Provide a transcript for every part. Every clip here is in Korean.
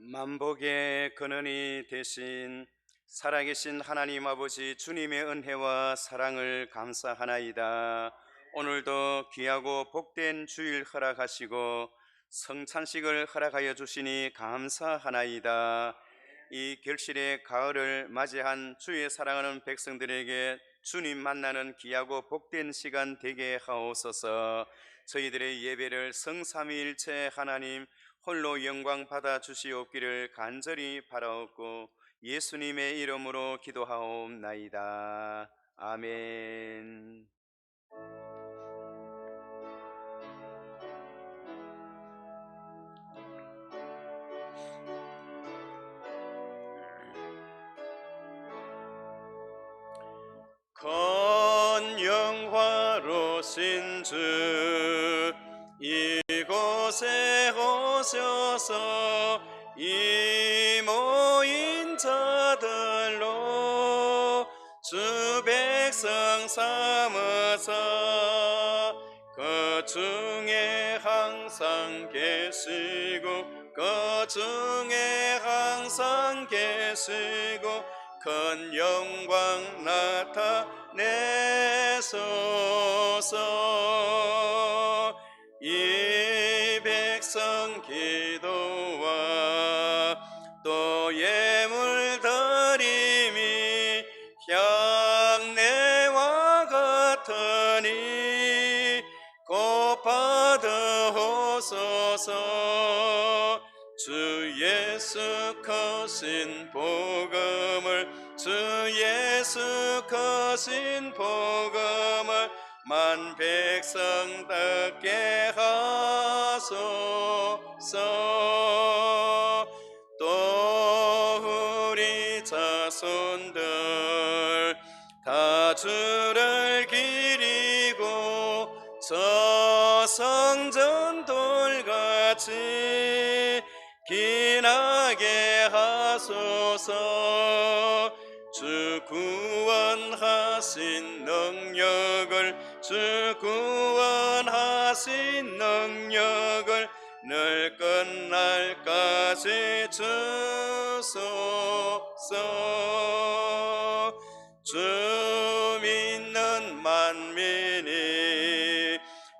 만복의 근원이 되신 살아계신 하나님 아버지 주님의 은혜와 사랑을 감사하나이다. 오늘도 귀하고 복된 주일 허락하시고 성찬식을 허락하여 주시니 감사하나이다. 이 결실의 가을을 맞이한 주의 사랑하는 백성들에게 주님 만나는 귀하고 복된 시간 되게 하옵소서. 저희들의 예배를 성삼위일체 하나님 홀로 영광 받아 주시옵기를 간절히 바라옵고 예수님의 이름으로 기도하옵나이다. 아멘. 건영화로신 주 이곳에 오셔서 이 모인 자들로 주 백성 삼으사 그 중에 항상 계시고 그 중에 항상 계시고 큰 영광 나타내소서. 이 백성 기도와 또 예물 드림이 향내와 같으니 곧 받으소서. 주 예수 크신 복음을 주 예수 크신 복음을 만 백성 듣게 하소서. 또 우리 자손들 다 주를 기리고 저 성전 돌같이 기나게 하소서. 주 구원하신 능력을 주 구원하신 능력을 늘 끝날까지 주소서. 주 믿는 만민이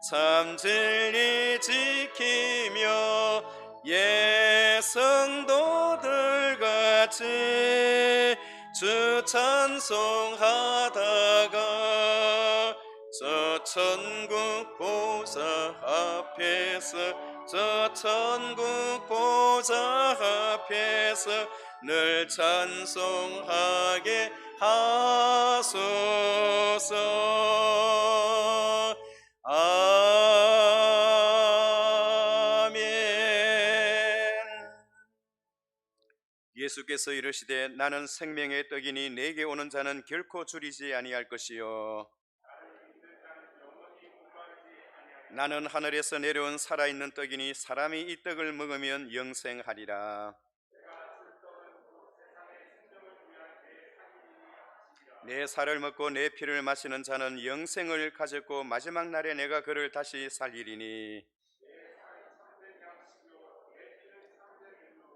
참 진리 지키며 예성도들같이 주 찬송하다가 저 천국 보좌 앞에서 저 천국 보좌 앞에서 늘 찬송하게 하소서. 예수께서 이르시되 나는 생명의 떡이니 내게 오는 자는 결코 줄이지 아니할 것이요 나는 하늘에서 내려온 살아있는 떡이니 사람이 이 떡을 먹으면 영생하리라. 내 살을 먹고 내 피를 마시는 자는 영생을 가졌고 마지막 날에 내가 그를 다시 살리리니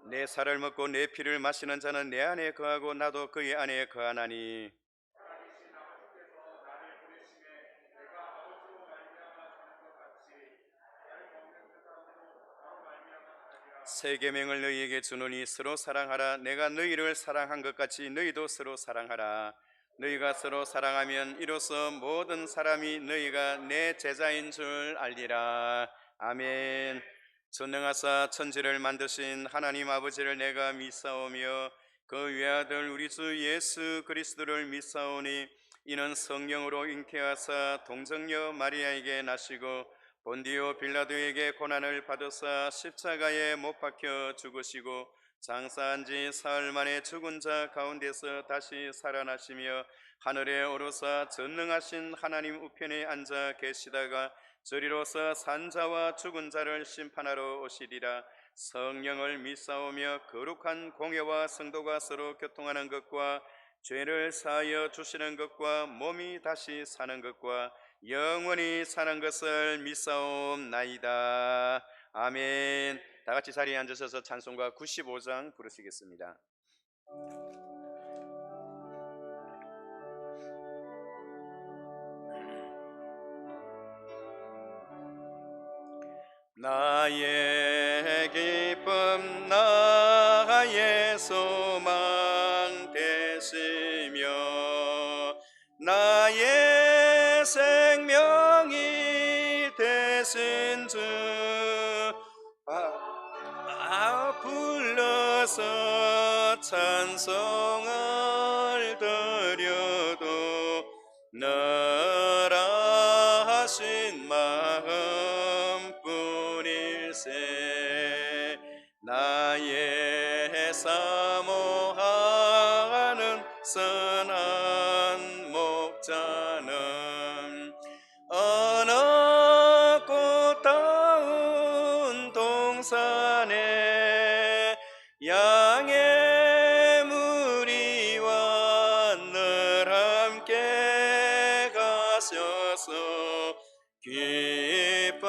내 살을 먹고 내 피를 마시는 자는 내 안에 거하고 나도 그의 안에 거하나니 새 계명을 너희에게 주노니 서로 사랑하라. 내가 너희를 사랑한 것 같이 너희도 서로 사랑하라. 너희가 서로 사랑하면 이로써 모든 사람이 너희가 내 제자인 줄 알리라. 아멘. 전능하사 천지를 만드신 하나님 아버지를 내가 믿사오며 그 외아들 우리 주 예수 그리스도를 믿사오니 이는 성령으로 잉태하사 동정녀 마리아에게 나시고 본디오 빌라도에게 고난을 받으사 십자가에 못 박혀 죽으시고 장사한 지 사흘 만에 죽은 자 가운데서 다시 살아나시며 하늘에 오르사 전능하신 하나님 우편에 앉아 계시다가 저리로서 산자와 죽은 자를 심판하러 오시리라. 성령을 믿사오며 거룩한 공예와 성도가 서로 교통하는 것과 죄를 사하여 주시는 것과 몸이 다시 사는 것과 영원히 사는 것을 믿사옵나이다. 아멘. 다 같이 자리에 앉으셔서 찬송가 95장 부르시겠습니다. 나의 기쁨 나의 소망 되시며 나의 생명이 되신 주 불러서 찬송을 드려도 너라 하신 마음뿐일세. 나의 사모하는 선한 목자는 어느 꽃다운 동산에 양의 무리와 늘 함께 가셔서 기쁨을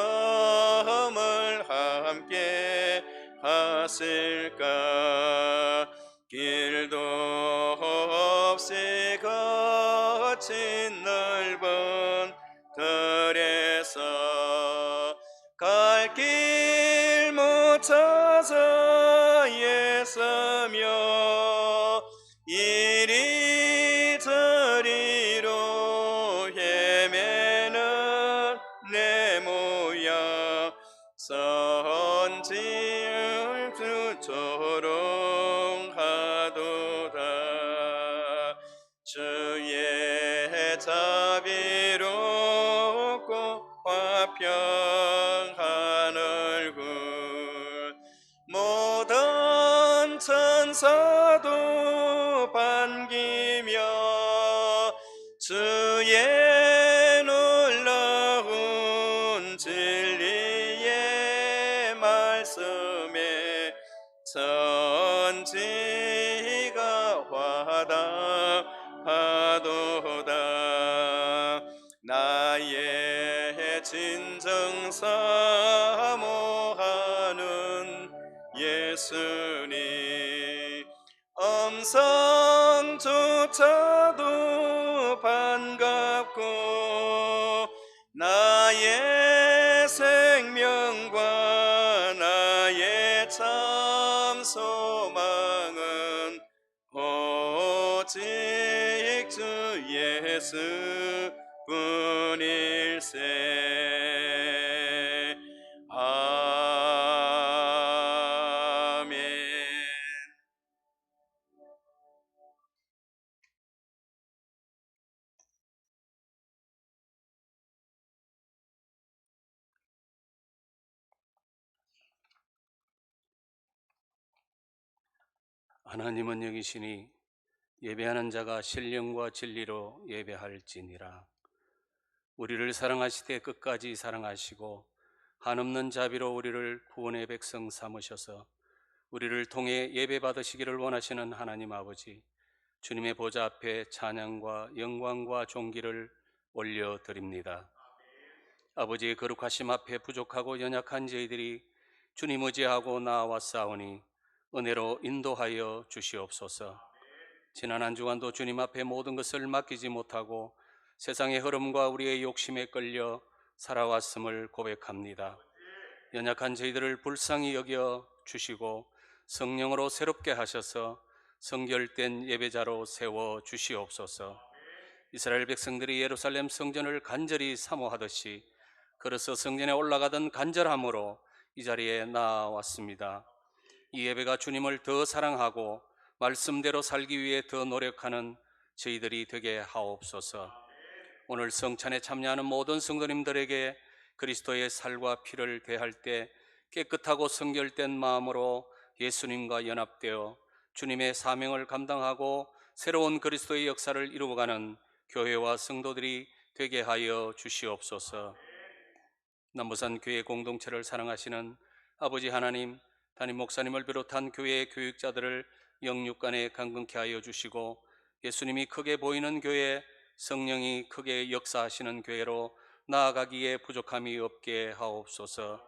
함께 하실까. 길도 없이 거친 넓은 들에서 갈 길 못 찾아 애쓰며 이리저리로 헤매는 내 모양 선지을 조롱하도다. 주의 자비롭고 화평한 얼굴 모든 천사도 반기며 주의 놀라운 진리의 말씀에 천지가 화답하도다. 나의 진정 사모하는 예수님 음성조차도 반갑고 나의 생명과 나의 참 소망은 오직 주 예수 뿐일세. 아멘. 하나님은 여기시니 예배하는 자가 신령과 진리로 예배할지니라. 우리를 사랑하시되 끝까지 사랑하시고 한없는 자비로 우리를 구원의 백성 삼으셔서 우리를 통해 예배 받으시기를 원하시는 하나님 아버지, 주님의 보좌 앞에 찬양과 영광과 존귀를 올려드립니다. 아버지의 거룩하심 앞에 부족하고 연약한 저희들이 주님 의지하고 나아왔사오니 은혜로 인도하여 주시옵소서. 지난 한 주간도 주님 앞에 모든 것을 맡기지 못하고 세상의 흐름과 우리의 욕심에 끌려 살아왔음을 고백합니다. 연약한 저희들을 불쌍히 여겨 주시고 성령으로 새롭게 하셔서 성결된 예배자로 세워 주시옵소서. 이스라엘 백성들이 예루살렘 성전을 간절히 사모하듯이 걸어서 성전에 올라가던 간절함으로 이 자리에 나왔습니다. 이 예배가 주님을 더 사랑하고 말씀대로 살기 위해 더 노력하는 저희들이 되게 하옵소서. 오늘 성찬에 참여하는 모든 성도님들에게 그리스도의 살과 피를 대할 때 깨끗하고 성결된 마음으로 예수님과 연합되어 주님의 사명을 감당하고 새로운 그리스도의 역사를 이루어가는 교회와 성도들이 되게 하여 주시옵소서. 남부산 교회 공동체를 사랑하시는 아버지 하나님, 담임 목사님을 비롯한 교회의 교육자들을 영육간에 강건케 하여 주시고 예수님이 크게 보이는 교회, 성령이 크게 역사하시는 교회로 나아가기에 부족함이 없게 하옵소서.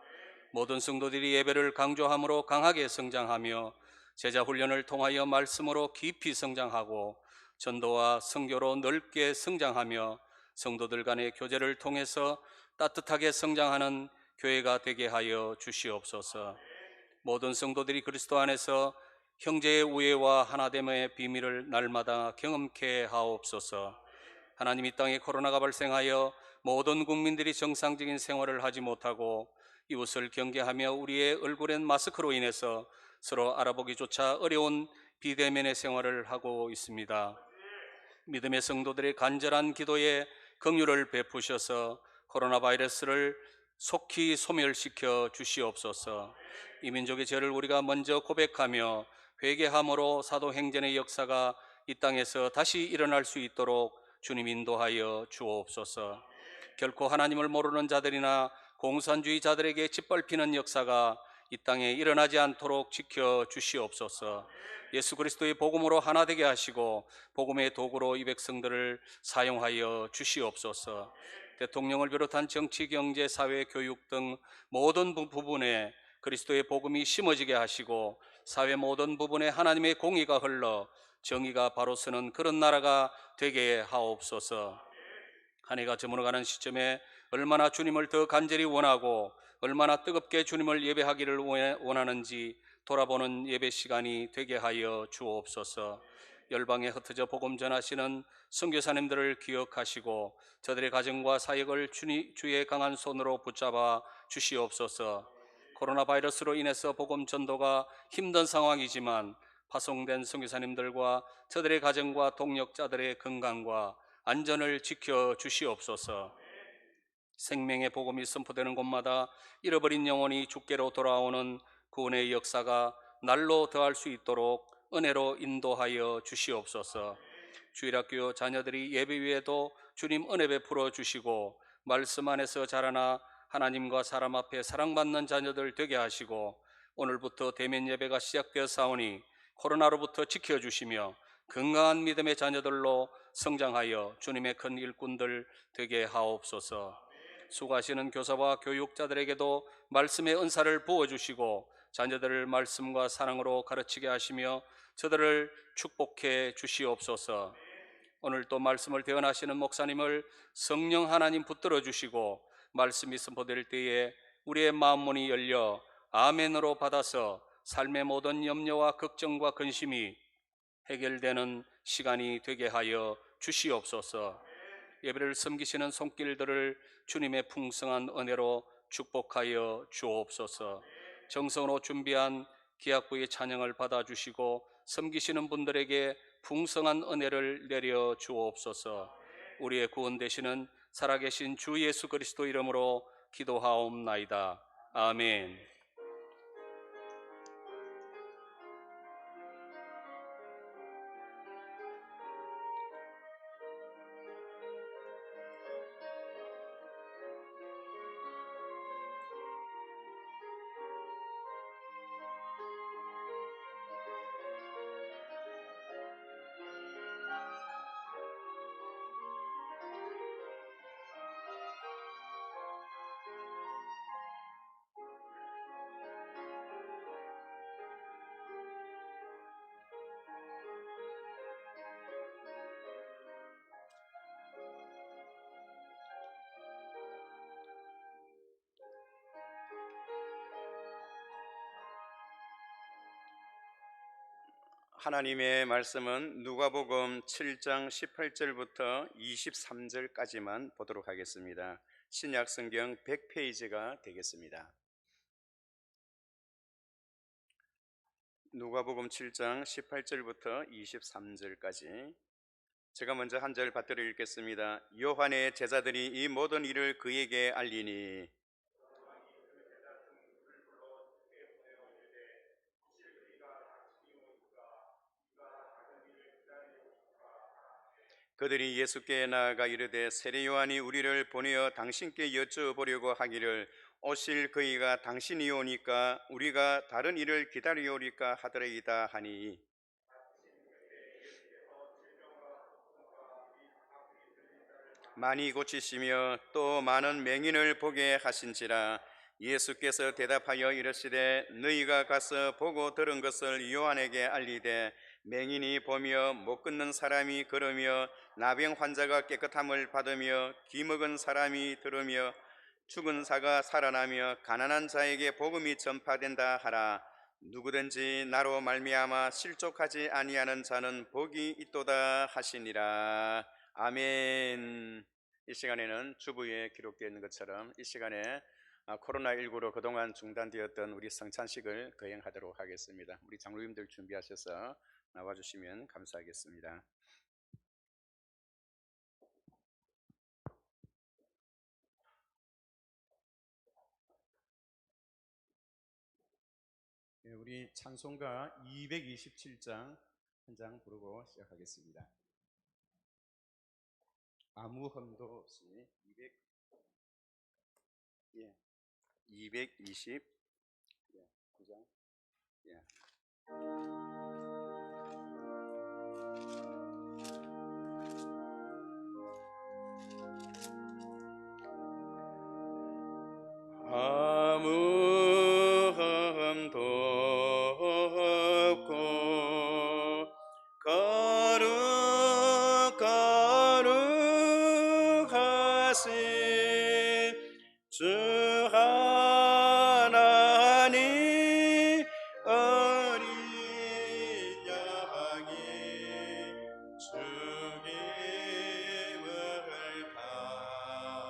모든 성도들이 예배를 강조함으로 강하게 성장하며 제자 훈련을 통하여 말씀으로 깊이 성장하고 전도와 선교로 넓게 성장하며 성도들 간의 교제를 통해서 따뜻하게 성장하는 교회가 되게 하여 주시옵소서. 모든 성도들이 그리스도 안에서 형제의 우애와 하나됨의 비밀을 날마다 경험케 하옵소서. 하나님, 이 땅에 코로나가 발생하여 모든 국민들이 정상적인 생활을 하지 못하고 이웃을 경계하며 우리의 얼굴엔 마스크로 인해서 서로 알아보기조차 어려운 비대면의 생활을 하고 있습니다. 믿음의 성도들의 간절한 기도에 긍휼을 베푸셔서 코로나 바이러스를 속히 소멸시켜 주시옵소서. 이 민족의 죄를 우리가 먼저 고백하며 회개함으로 사도행전의 역사가 이 땅에서 다시 일어날 수 있도록 주님 인도하여 주옵소서. 결코 하나님을 모르는 자들이나 공산주의자들에게 짓밟히는 역사가 이 땅에 일어나지 않도록 지켜 주시옵소서. 예수 그리스도의 복음으로 하나 되게 하시고 복음의 도구로 이 백성들을 사용하여 주시옵소서. 대통령을 비롯한 정치, 경제, 사회, 교육 등 모든 부분에 그리스도의 복음이 심어지게 하시고 사회 모든 부분에 하나님의 공의가 흘러 정의가 바로 서는 그런 나라가 되게 하옵소서. 한 해가 저물어가는 시점에 얼마나 주님을 더 간절히 원하고 얼마나 뜨겁게 주님을 예배하기를 원하는지 돌아보는 예배 시간이 되게 하여 주옵소서. 열방에 흩어져 복음 전하시는 선교사님들을 기억하시고 저들의 가정과 사역을 주의 강한 손으로 붙잡아 주시옵소서. 코로나 바이러스로 인해서 복음 전도가 힘든 상황이지만 파송된 선교사님들과 저들의 가정과 동역자들의 건강과 안전을 지켜 주시옵소서. 생명의 복음이 선포되는 곳마다 잃어버린 영혼이 주께로 돌아오는 구원의 역사가 날로 더할 수 있도록 은혜로 인도하여 주시옵소서. 주일학교 자녀들이 예배 위에도 주님 은혜 베풀어 주시고 말씀 안에서 자라나 하나님과 사람 앞에 사랑받는 자녀들 되게 하시고 오늘부터 대면 예배가 시작되었사오니 코로나로부터 지켜주시며 건강한 믿음의 자녀들로 성장하여 주님의 큰 일꾼들 되게 하옵소서. 수고하시는 교사와 교육자들에게도 말씀의 은사를 부어주시고 자녀들을 말씀과 사랑으로 가르치게 하시며 저들을 축복해 주시옵소서. 오늘 또 말씀을 대언하시는 목사님을 성령 하나님 붙들어 주시고 말씀이 선포될 때에 우리의 마음 문이 열려 아멘으로 받아서 삶의 모든 염려와 걱정과 근심이 해결되는 시간이 되게 하여 주시옵소서. 예배를 섬기시는 손길들을 주님의 풍성한 은혜로 축복하여 주옵소서. 정성으로 준비한 기약부의 찬양을 받아주시고 섬기시는 분들에게 풍성한 은혜를 내려 주옵소서. 우리의 구원 되시는 살아계신 주 예수 그리스도 이름으로 기도하옵나이다. 아멘. 하나님의 말씀은 누가복음 7장 18절부터 23절까지만 보도록 하겠습니다. 신약 성경 100페이지가 되겠습니다. 누가복음 7장 18절부터 23절까지 제가 먼저 한 절 받들어 읽겠습니다. 요한의 제자들이 이 모든 일을 그에게 알리니 그들이 예수께 나아가 이르되 세례 요한이 우리를 보내어 당신께 여쭤보려고 하기를 오실 그이가 당신이오니까 우리가 다른 일을 기다리오리까 하더이다 하니 많이 고치시며 또 많은 맹인을 보게 하신지라 예수께서 대답하여 이르시되 너희가 가서 보고 들은 것을 요한에게 알리되 맹인이 보며 못 걷는 사람이 걸으며 나병 환자가 깨끗함을 받으며 귀 먹은 사람이 들으며 죽은 자가 살아나며 가난한 자에게 복음이 전파된다 하라. 누구든지 나로 말미암아 실족하지 아니하는 자는 복이 있도다 하시니라. 아멘. 이 시간에는 주부에 기록되어 있는 것처럼 이 시간에 코로나19로 그동안 중단되었던 우리 성찬식을 거행하도록 하겠습니다. 우리 장로님들 준비하셔서 나와주시면 감사하겠습니다. 우리 찬송가 227장 한 장 부르고 시작하겠습니다. 아무 흠도 없이 229장. 예. 아무 흠도 없고 거룩하신 주 하나님 어린 양이 죽임을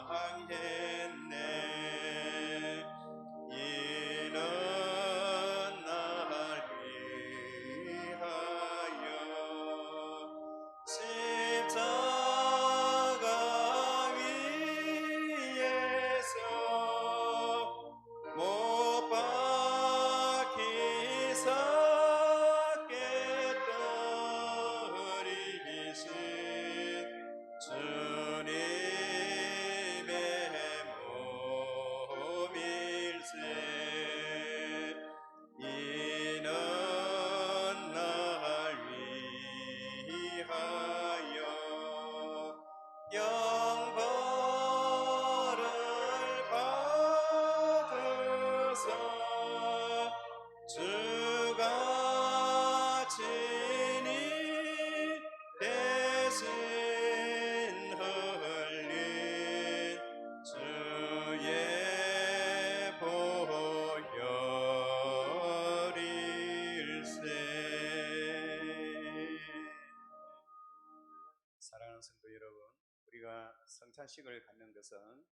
당했네. 이는 날 위하여 십자가 위에서 못 박히사 깨뜨리신 주님의 몸일세. 이는 날 위하여 영벌을 받으사 주가 친히 대신 흘린 주의 보혈일세. 사랑하는 성도 여러분, 우리가 성찬식을 갖는 것은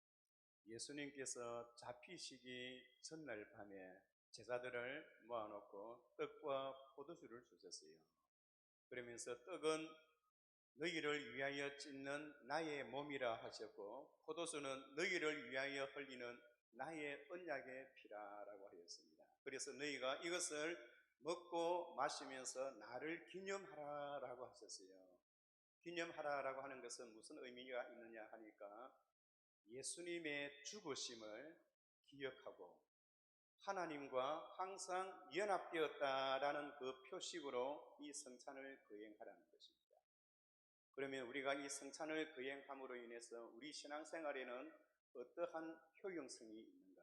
예수님께서 잡히시기 전날 밤에 제자들을 모아놓고 떡과 포도주를 주셨어요. 그러면서 떡은 너희를 위하여 찢는 나의 몸이라 하셨고 포도주는 너희를 위하여 흘리는 나의 언약의 피라라고 하였습니다. 그래서 너희가 이것을 먹고 마시면서 나를 기념하라라고 하셨어요. 기념하라라고 하는 것은 무슨 의미가 있느냐 하니까 예수님의 죽으심을 기억하고 하나님과 항상 연합되었다라는 그 표식으로 이 성찬을 거행하라는 것입니다. 그러면 우리가 이 성찬을 거행함으로 인해서 우리 신앙생활에는 어떠한 효용성이 있는가?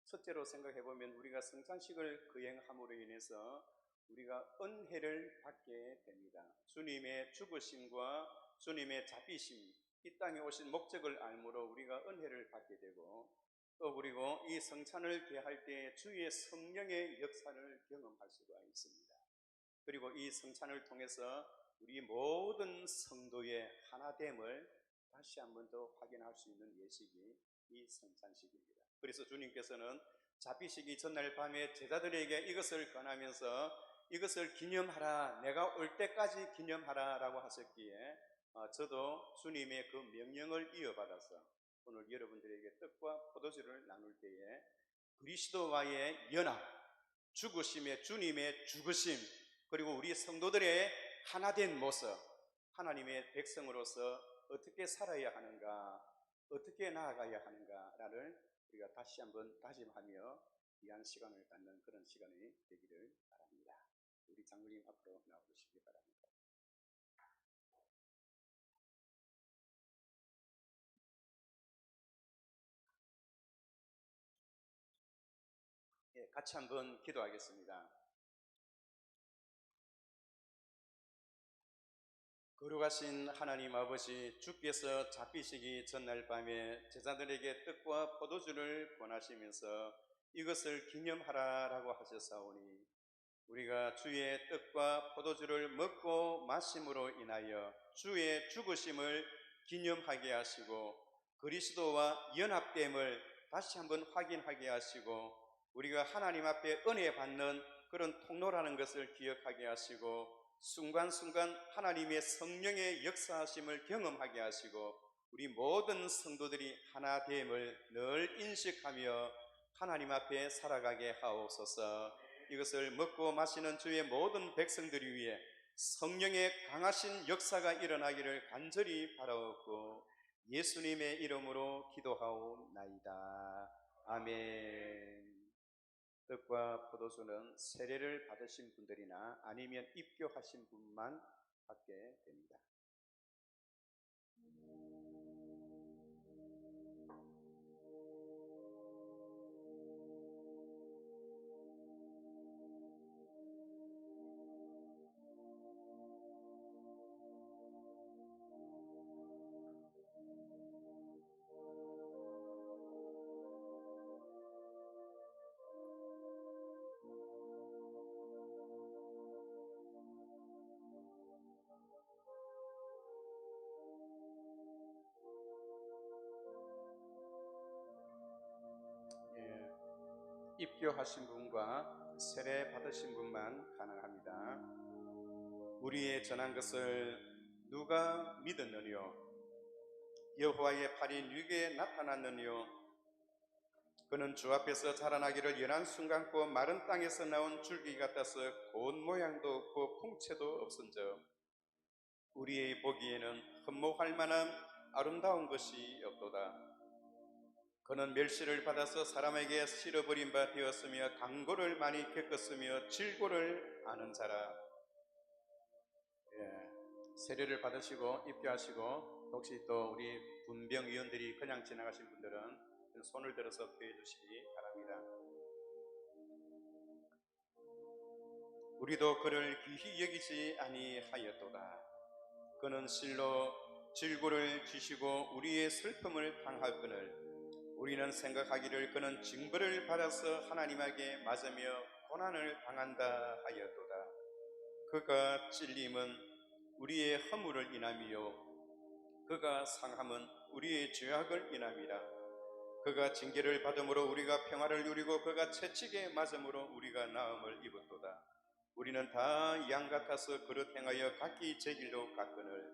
첫째로 생각해 보면 우리가 성찬식을 거행함으로 인해서 우리가 은혜를 받게 됩니다. 주님의 죽으심과 주님의 잡히심, 이 땅에 오신 목적을 알므로 우리가 은혜를 받게 되고 또 그리고 이 성찬을 대할 때 주의 성령의 역사를 경험할 수가 있습니다. 그리고 이 성찬을 통해서 우리 모든 성도의 하나됨을 다시 한 번 더 확인할 수 있는 예식이 이 성찬식입니다. 그래서 주님께서는 잡히시기 전날 밤에 제자들에게 이것을 권하면서 이것을 기념하라, 내가 올 때까지 기념하라 라고 하셨기에 저도 주님의 그 명령을 이어받아서 오늘 여러분들에게 떡과 포도주를 나눌 때에 그리스도와의 연합, 죽으심의 주님의 죽으심, 그리고 우리 성도들의 하나된 모습, 하나님의 백성으로서 어떻게 살아야 하는가, 어떻게 나아가야 하는가를 우리가 다시 한번 다짐하며 귀한 시간을 갖는 그런 시간이 되기를 바랍니다. 우리 장로님 앞으로 나와주시기 바랍니다. 같이 한번 기도하겠습니다. 거룩하신 하나님 아버지, 주께서 잡히시기 전날 밤에 제자들에게 떡과 포도주를 권하시면서 이것을 기념하라라고 하셨사오니, 우리가 주의 떡과 포도주를 먹고 마심으로 인하여 주의 죽으심을 기념하게 하시고 그리스도와 연합됨을 다시 한번 확인하게 하시고 우리가 하나님 앞에 은혜 받는 그런 통로라는 것을 기억하게 하시고 순간순간 하나님의 성령의 역사하심을 경험하게 하시고 우리 모든 성도들이 하나됨을 늘 인식하며 하나님 앞에 살아가게 하옵소서. 이것을 먹고 마시는 주의 모든 백성들이 위해 성령의 강하신 역사가 일어나기를 간절히 바라옵고 예수님의 이름으로 기도하옵나이다. 아멘. 떡과 포도주는 세례를 받으신 분들이나 아니면 입교하신 분만 받게 됩니다. 입교하신 분과 세례 받으신 분만 가능합니다. 우리의 전한 것을 누가 믿었느뇨? 여호와의 팔이 누구에게 나타났느뇨? 그는 주 앞에서 자라나기를 연한 순간고 마른 땅에서 나온 줄기 같아서 고운 모양도 없고 풍채도 없은즉 우리의 보기에는 흠모할 만한 아름다운 것이 없도다. 그는 멸시를 받아서 사람에게 실어버린 바 되었으며 강고를 많이 겪었으며 질고를 아는 자라. 세례를 받으시고 입교하시고 혹시 또 우리 분병위원들이 그냥 지나가신 분들은 손을 들어서 표해 주시기 바랍니다. 우리도 그를 귀히 여기지 아니하였도다. 그는 실로 질고를 지시고 우리의 슬픔을 당하거늘 우리는 생각하기를 그는 징벌을 받아서 하나님에게 맞으며 고난을 당한다 하였도다. 그가 찔림은 우리의 허물을 인함이요 그가 상함은 우리의 죄악을 인함이라. 그가 징계를 받음으로 우리가 평화를 누리고 그가 채찍에 맞음으로 우리가 나음을 입었도다. 우리는 다 양 같아서 그릇 행하여 각기 제 길로 갔거늘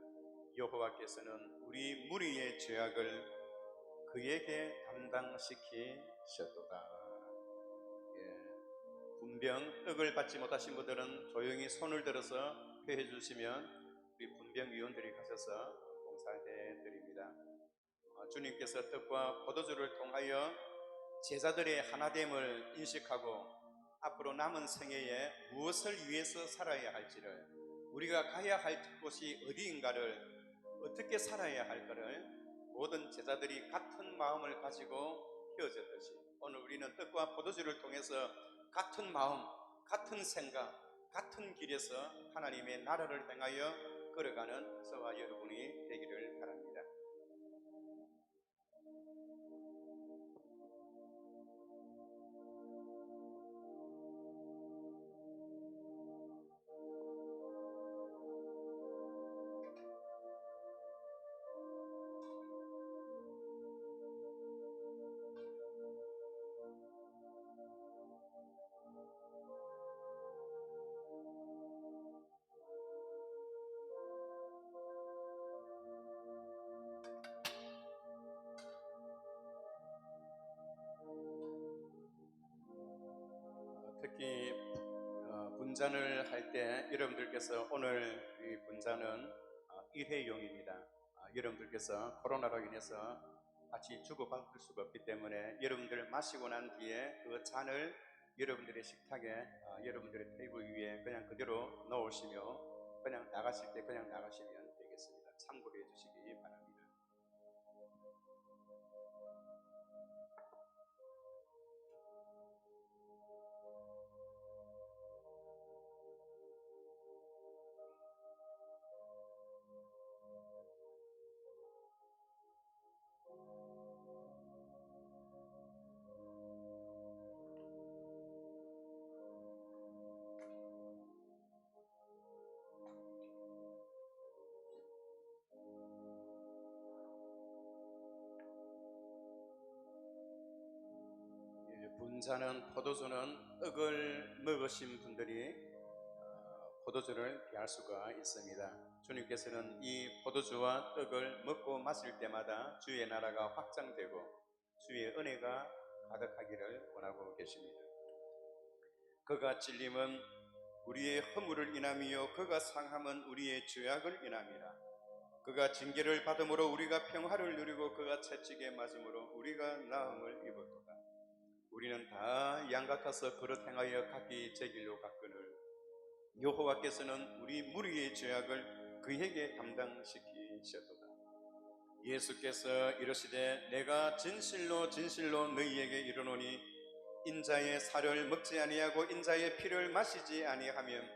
여호와께서는 우리 무리의 죄악을 그에게 담당시키셨도다. 분병 떡을 받지 못하신 분들은 조용히 손을 들어서 표해 주시면 우리 분병위원들이 가셔서 봉사해 드립니다. 주님께서 떡과 포도주를 통하여 제자들의 하나됨을 인식하고 앞으로 남은 생애에 무엇을 위해서 살아야 할지를, 우리가 가야 할 곳이 어디인가를, 어떻게 살아야 할까를 모든 제자들이 같은 마음을 가지고 헤어졌듯이 오늘 우리는 떡과 포도주를 통해서 같은 마음, 같은 생각, 같은 길에서 하나님의 나라를 향하여 걸어가는 저와 여러분이 되기를 바랍니다. 특히 분잔을 할 때 여러분들께서 오늘 이 분잔은 일회용입니다. 여러분들께서 코로나로 인해서 같이 주고받을 수가 없기 때문에 여러분들 마시고 난 뒤에 그 잔을 여러분들의 식탁에 여러분들의 테이블 위에 그냥 그대로 놓으시며 그냥 나가실 때 그냥 나가시면 되겠습니다. 참고해 주시기 바랍니다. 인자는 포도주는 떡을 먹으신 분들이 포도주를 피할 수가 있습니다. 주님께서는 이 포도주와 떡을 먹고 마실 때마다 주의 나라가 확장되고 주의 은혜가 가득하기를 원하고 계십니다. 그가 찔림은 우리의 허물을 인함이요 그가 상함은 우리의 죄악을 인함이라. 그가 징계를 받음으로 우리가 평화를 누리고 그가 채찍에 맞음으로 우리가 나음을 입었도다. 우리는 다 양같아서 그릇 행하여 각기 제 길로 갔거늘 여호와께서는 우리 무리의 죄악을 그에게 담당시키셨도다. 예수께서 이르시되 내가 진실로 진실로 너희에게 이르노니 인자의 살을 먹지 아니하고 인자의 피를 마시지 아니하면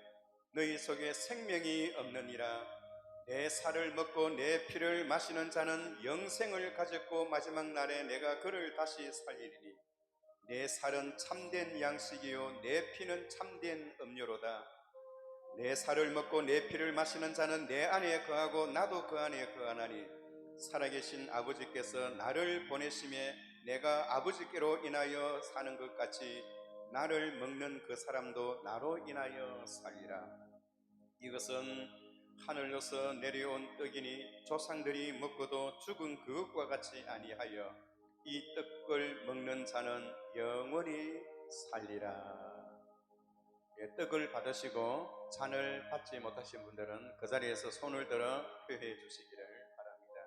너희 속에 생명이 없느니라. 내 살을 먹고 내 피를 마시는 자는 영생을 가졌고 마지막 날에 내가 그를 다시 살리리니 내 살은 참된 양식이요 내 피는 참된 음료로다. 내 살을 먹고 내 피를 마시는 자는 내 안에 거하고 나도 그 안에 거하나니 살아계신 아버지께서 나를 보내심에 내가 아버지께로 인하여 사는 것 같이 나를 먹는 그 사람도 나로 인하여 살리라. 이것은 하늘로서 내려온 떡이니 조상들이 먹고도 죽은 그것과 같이 아니하여 이 떡을 먹는 자는 영원히 살리라. 떡을 받으시고 잔을 받지 못하신 분들은 그 자리에서 손을 들어 표해 주시기를 바랍니다.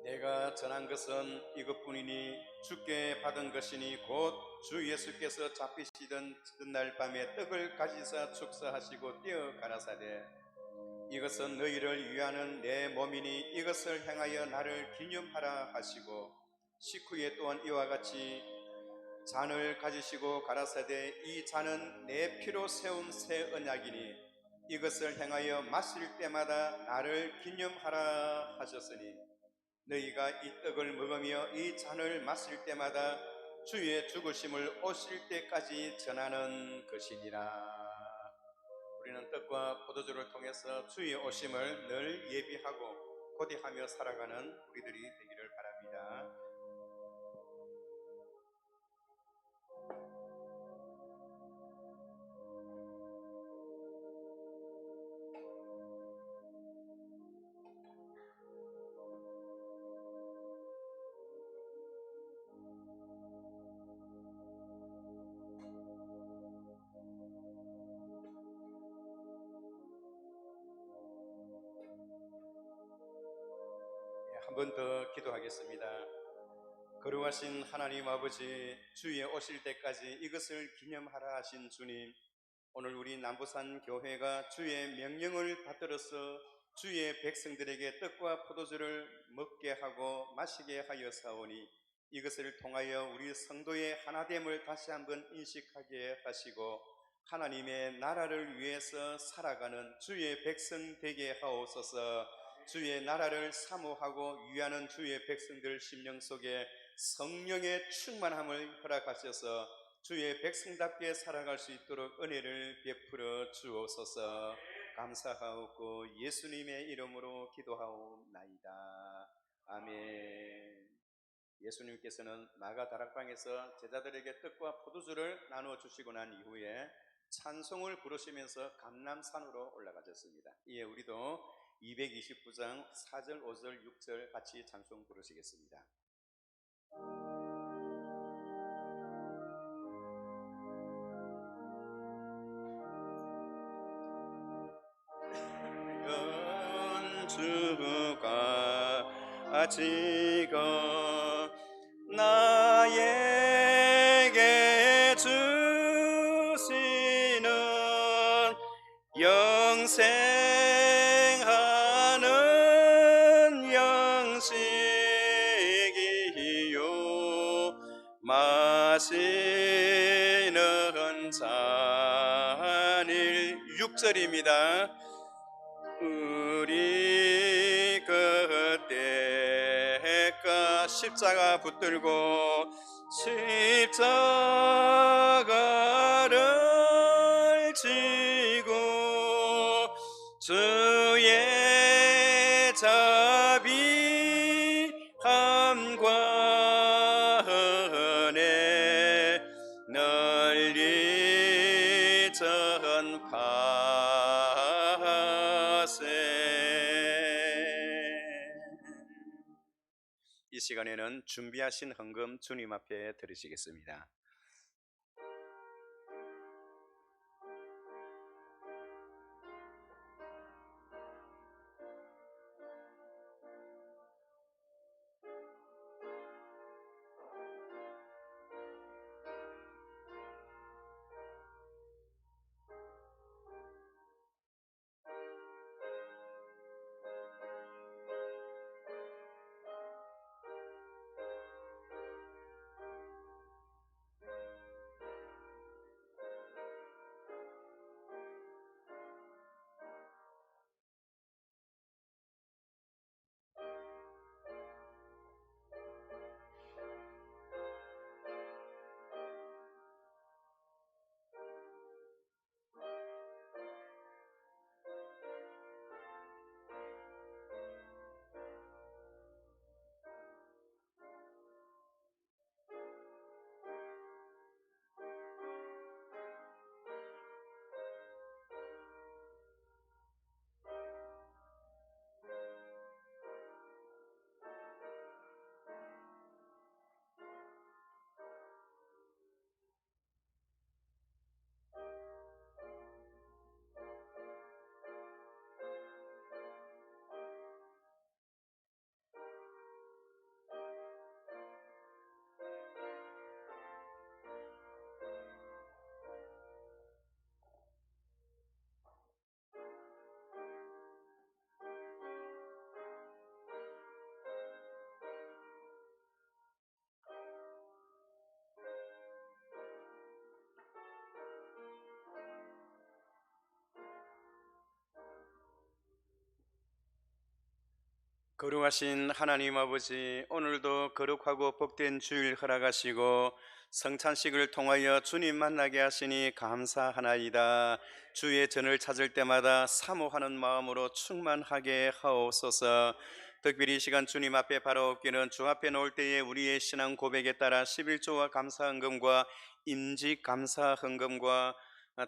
내가 전한 것은 이것뿐이니 주께 받은 것이니 곧 주 예수께서 잡히시던 그날 밤에 떡을 가지사 축사하시고 떼어 가라사대 이것은 너희를 위하는 내 몸이니 이것을 행하여 나를 기념하라 하시고 식후에 또한 이와 같이 잔을 가지시고 가라사대 이 잔은 내 피로 세운 새 언약이니 이것을 행하여 마실 때마다 나를 기념하라 하셨으니 너희가 이 떡을 먹으며 이 잔을 마실 때마다 주의 죽으심을 오실 때까지 전하는 것이니라. 우리는 떡과 포도주를 통해서 주의 오심을 늘 예비하고 고대하며 살아가는 우리들이 되기를 바랍니다. 한 번 더 기도하겠습니다. 거룩하신 하나님 아버지, 주의 오실 때까지 이것을 기념하라 하신 주님, 오늘 우리 남부산 교회가 주의 명령을 받들어서 주의 백성들에게 떡과 포도주를 먹게 하고 마시게 하여 사오니 이것을 통하여 우리 성도의 하나됨을 다시 한번 인식하게 하시고 하나님의 나라를 위해서 살아가는 주의 백성 되게 하옵소서. 주의 나라를 사모하고 위하는 주의 백성들 심령 속에 성령의 충만함을 허락하셔서 주의 백성답게 살아갈 수 있도록 은혜를 베풀어 주옵소서. 감사하옵고 예수님의 이름으로 기도하옵나이다. 아멘. 예수님께서는 마가 다락방에서 제자들에게 떡과 포도주를 나누어 주시고 난 이후에 찬송을 부르시면서 감람산으로 올라가셨습니다. 이에 우리도 229장 4절, 5절, 6절 같이 찬송 부르시겠습니다. 연주가 지고 나에게 주시는 영생하는 양식이요 마시는 잔일 6절입니다. 우리 그때가 십자가 붙들고 십자가를 지고 주의 자비함과 이 시간에는 준비하신 헌금 주님 앞에 드리시겠습니다. 거룩하신 하나님 아버지, 오늘도 거룩하고 복된 주일 허락하시고 성찬식을 통하여 주님 만나게 하시니 감사하나이다. 주의 전을 찾을 때마다 사모하는 마음으로 충만하게 하옵소서. 특별히 이 시간 주님 앞에 바로 엎기는 주 앞에 놓을 때에 우리의 신앙 고백에 따라 11조와 감사헌금과 임직 감사헌금과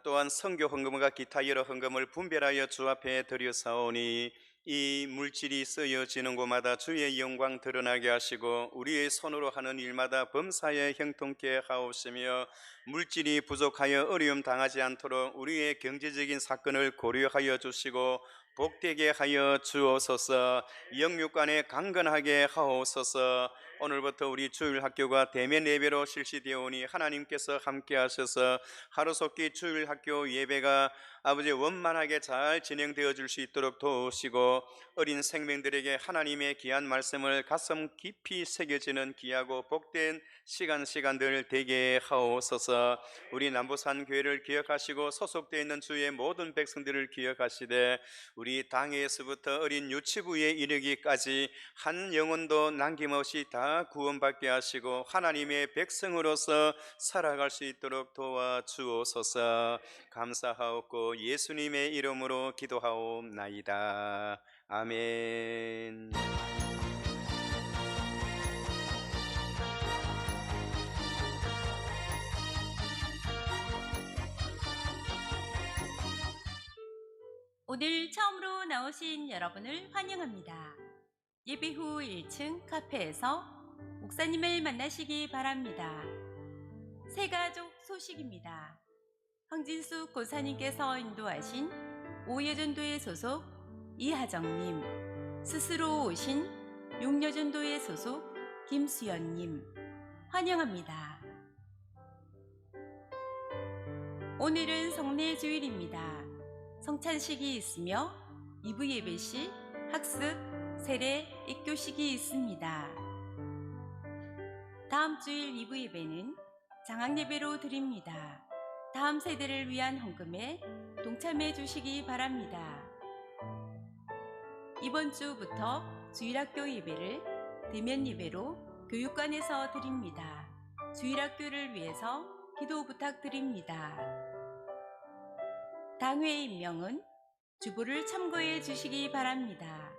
또한 선교 헌금과 기타 여러 헌금을 분별하여 주 앞에 드려사오니 이 물질이 쓰여지는 곳마다 주의 영광 드러나게 하시고 우리의 손으로 하는 일마다 범사에 형통케 하옵시며 물질이 부족하여 어려움 당하지 않도록 우리의 경제적인 사건을 고려하여 주시고 복되게 하여 주옵소서. 영육간에 강건하게 하옵소서. 오늘부터 우리 주일학교가 대면 예배로 실시되오니 하나님께서 함께 하셔서 하루속히 주일학교 예배가 아버지 원만하게 잘 진행되어 줄 수 있도록 도우시고 어린 생명들에게 하나님의 귀한 말씀을 가슴 깊이 새겨지는 귀하고 복된 시간들 되게 하옵소서. 우리 남부산 교회를 기억하시고 소속되어 있는 주의 모든 백성들을 기억하시되 우리 당에서부터 어린 유치부에 이르기까지 한 영혼도 남김없이 다 구원받게 하시고 하나님의 백성으로서 살아갈 수 있도록 도와주옵소서. 감사하옵고 예수님의 이름으로 기도하옵나이다. 아멘. 오늘 처음으로 나오신 여러분을 환영합니다. 예배 후 1층 카페에서 목사님을 만나시기 바랍니다. 새가족 소식입니다. 황진숙 고사님께서 인도하신 오여전도회 소속 이하정님, 스스로 오신 용여전도회 소속 김수연님 환영합니다. 오늘은 성례 주일입니다. 성찬식이 있으며 2부 예배 시 학습, 세례, 입교식이 있습니다. 다음 주일 2부 예배는 장학 예배로 드립니다. 다음 세대를 위한 헌금에 동참해 주시기 바랍니다. 이번 주부터 주일학교 예배를 대면 예배로 교육관에서 드립니다. 주일학교를 위해서 기도 부탁드립니다. 당회 임명은 주보를 참고해 주시기 바랍니다.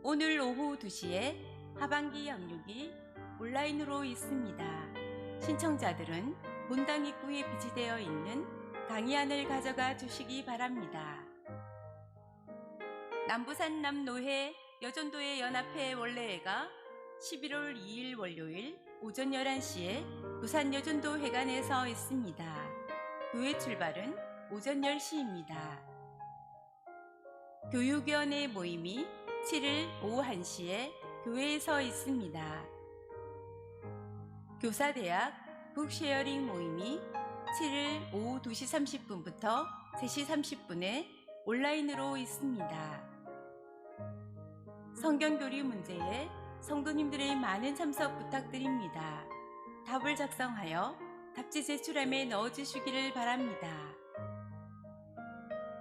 오늘 오후 2시에 하반기 양육이 온라인으로 있습니다. 신청자들은 본당 입구에 비치되어 있는 강의안을 가져가 주시기 바랍니다. 남부산 남노회 여전도의 연합회 원래회가 11월 2일 월요일 오전 11시에 부산 여전도 회관에서 있습니다. 교회 출발은 오전 10시입니다. 교육위원회 모임이 7일 오후 1시에 교회에서 있습니다. 교사대학 북쉐어링 모임이 7일 오후 2시 30분부터 3시 30분에 온라인으로 있습니다. 성경교리 문제에 성도님들의 많은 참석 부탁드립니다. 답을 작성하여 답지 제출함에 넣어주시기를 바랍니다.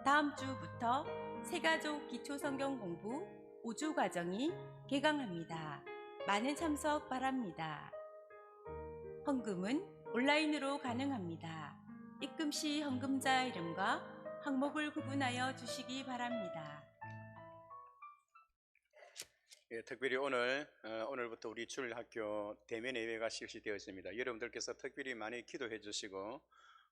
다음 주부터 새가족 기초성경 공부 5주 과정이 개강합니다. 많은 참석 바랍니다. 헌금은 온라인으로 가능합니다. 입금 시 헌금자 이름과 항목을 구분하여 주시기 바랍니다. 예, 특별히 오늘부터 우리 주일학교 대면 예배가 실시되었습니다. 여러분들께서 특별히 많이 기도해 주시고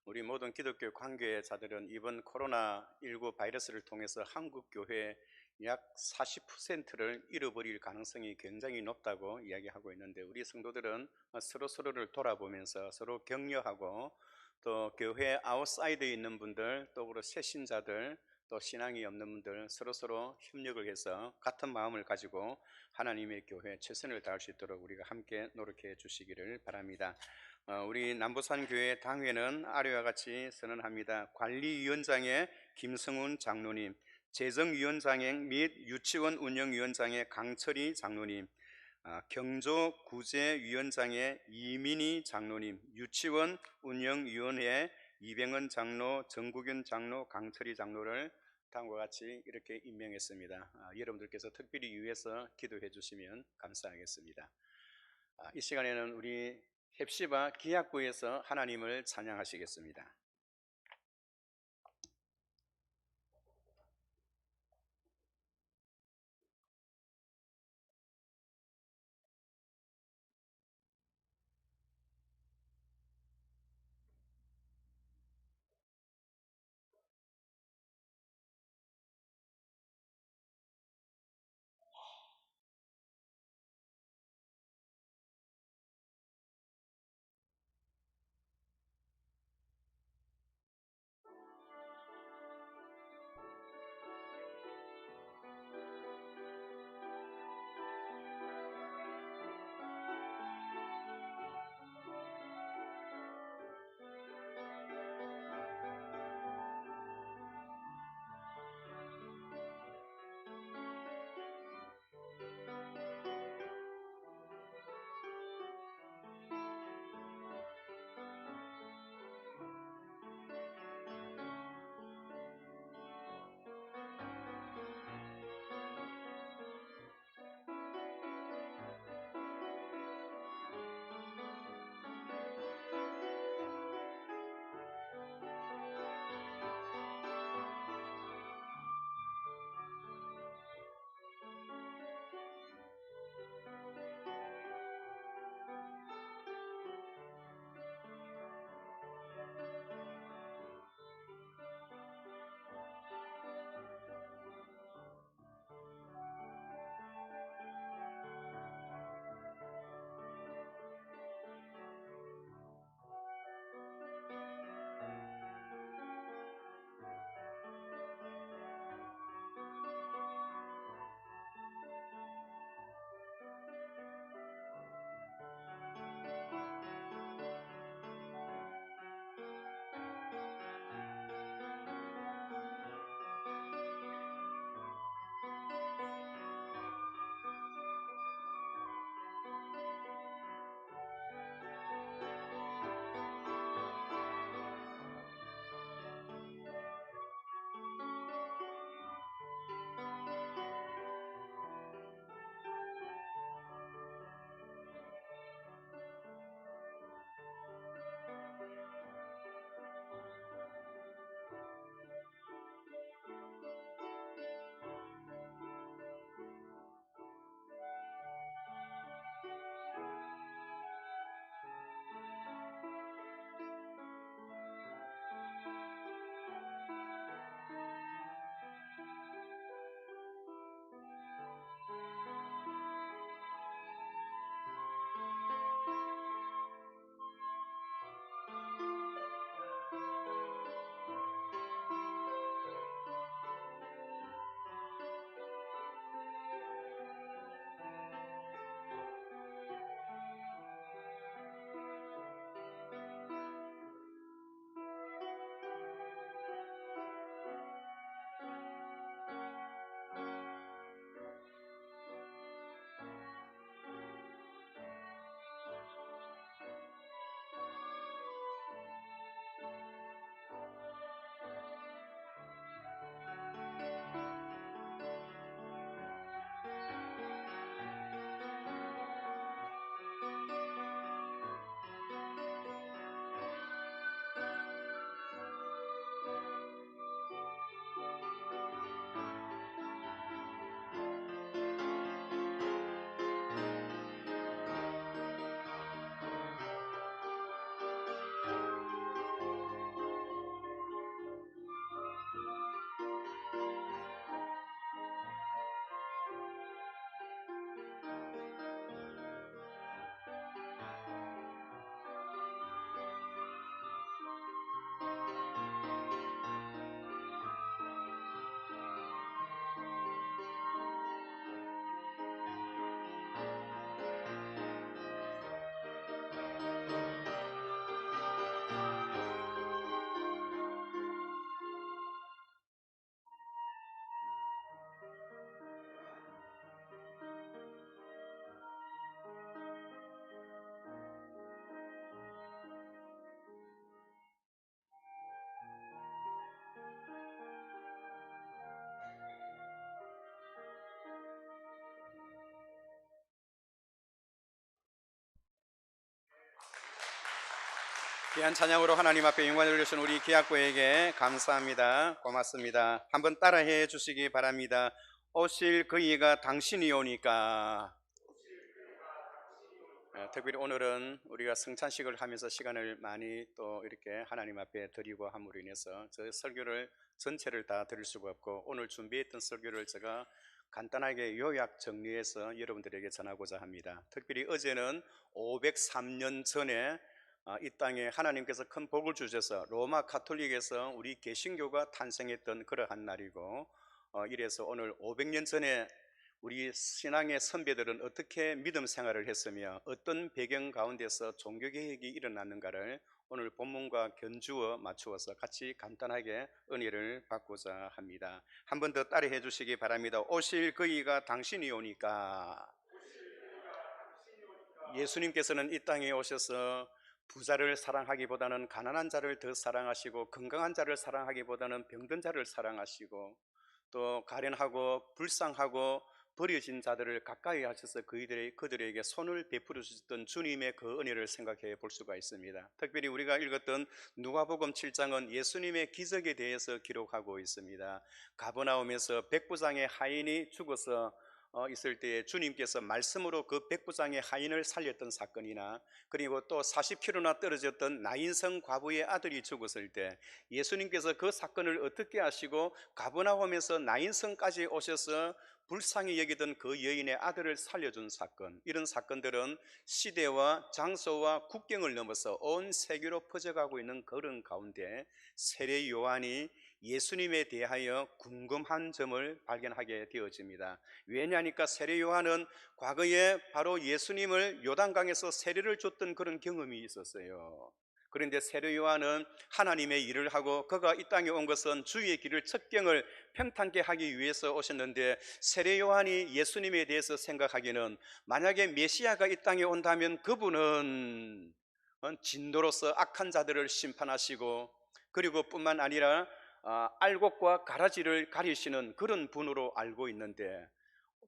우리 모든 기독교 관계자들은 이번 코로나19 바이러스를 통해서 한국 교회 약 40%를 잃어버릴 가능성이 굉장히 높다고 이야기하고 있는데, 우리 성도들은 서로를 돌아보면서 서로 격려하고, 또 교회 아웃사이드에 있는 분들, 또 새 신자들, 또 신앙이 없는 분들 서로 협력을 해서 같은 마음을 가지고 하나님의 교회 최선을 다할 수 있도록 우리가 함께 노력해 주시기를 바랍니다. 우리 남부산 교회 당회는 아래와 같이 선언합니다. 관리위원장의 김성훈 장로님, 재정위원장의 및 유치원 운영위원장의 강철희 장로님, 경조구제위원장의 이민희 장로님, 유치원 운영위원회 이병헌 장로, 정국윤 장로, 강철희 장로를 다음과 같이 이렇게 임명했습니다. 여러분들께서 특별히 위해서 기도해 주시면 감사하겠습니다. 이 시간에는 우리 헵시바 기약부에서 하나님을 찬양하시겠습니다. 귀한 찬양으로 하나님 앞에 영광을 돌려주신 우리 기약부에게 감사합니다. 고맙습니다. 한번 따라해 주시기 바랍니다. 오실 그이가 당신이 오니까. 특별히 오늘은 우리가 성찬식을 하면서 시간을 많이 또 이렇게 하나님 앞에 드리고 함으로 인해서 저 설교를 전체를 다 드릴 수가 없고, 오늘 준비했던 설교를 제가 간단하게 요약 정리해서 여러분들에게 전하고자 합니다. 특별히 어제는 503년 전에 이 땅에 하나님께서 큰 복을 주셔서 로마 가톨릭에서 우리 개신교가 탄생했던 그러한 날이고, 이래서 오늘 500년 전에 우리 신앙의 선배들은 어떻게 믿음 생활을 했으며 어떤 배경 가운데서 종교개혁이 일어났는가를 오늘 본문과 견주어 맞추어서 같이 간단하게 은혜를 받고자 합니다. 한 번 더 따라해 주시기 바랍니다. 오실 그이가 당신이 오니까. 예수님께서는 이 땅에 오셔서 부자를 사랑하기보다는 가난한 자를 더 사랑하시고, 건강한 자를 사랑하기보다는 병든 자를 사랑하시고, 또 가련하고 불쌍하고 버려진 자들을 가까이 하셔서 그들에게 손을 베풀어 주셨던 주님의 그 은혜를 생각해 볼 수가 있습니다. 특별히 우리가 읽었던 누가복음 7장은 예수님의 기적에 대해서 기록하고 있습니다. 가버나움에서 백부장의 하인이 죽어서 있을 때에 주님께서 말씀으로 그 백부장의 하인을 살렸던 사건이나, 그리고 또 40km나 떨어졌던 나인성 과부의 아들이 죽었을 때 예수님께서 그 사건을 어떻게 하시고 가버나움에서 나인성까지 오셔서 불쌍히 여기던 그 여인의 아들을 살려준 사건, 이런 사건들은 시대와 장소와 국경을 넘어서 온 세계로 퍼져가고 있는 그런 가운데 세례 요한이 예수님에 대하여 궁금한 점을 발견하게 되어집니다. 왜냐하니까 세례 요한은 과거에 바로 예수님을 요단강에서 세례를 줬던 그런 경험이 있었어요. 그런데 세례 요한은 하나님의 일을 하고 그가 이 땅에 온 것은 주의 길을 첩경을 평탄케 하기 위해서 오셨는데, 세례 요한이 예수님에 대해서 생각하기는 만약에 메시아가 이 땅에 온다면 그분은 진노로서 악한 자들을 심판하시고, 그리고 뿐만 아니라 알곡과 가라지를 가리시는 그런 분으로 알고 있는데,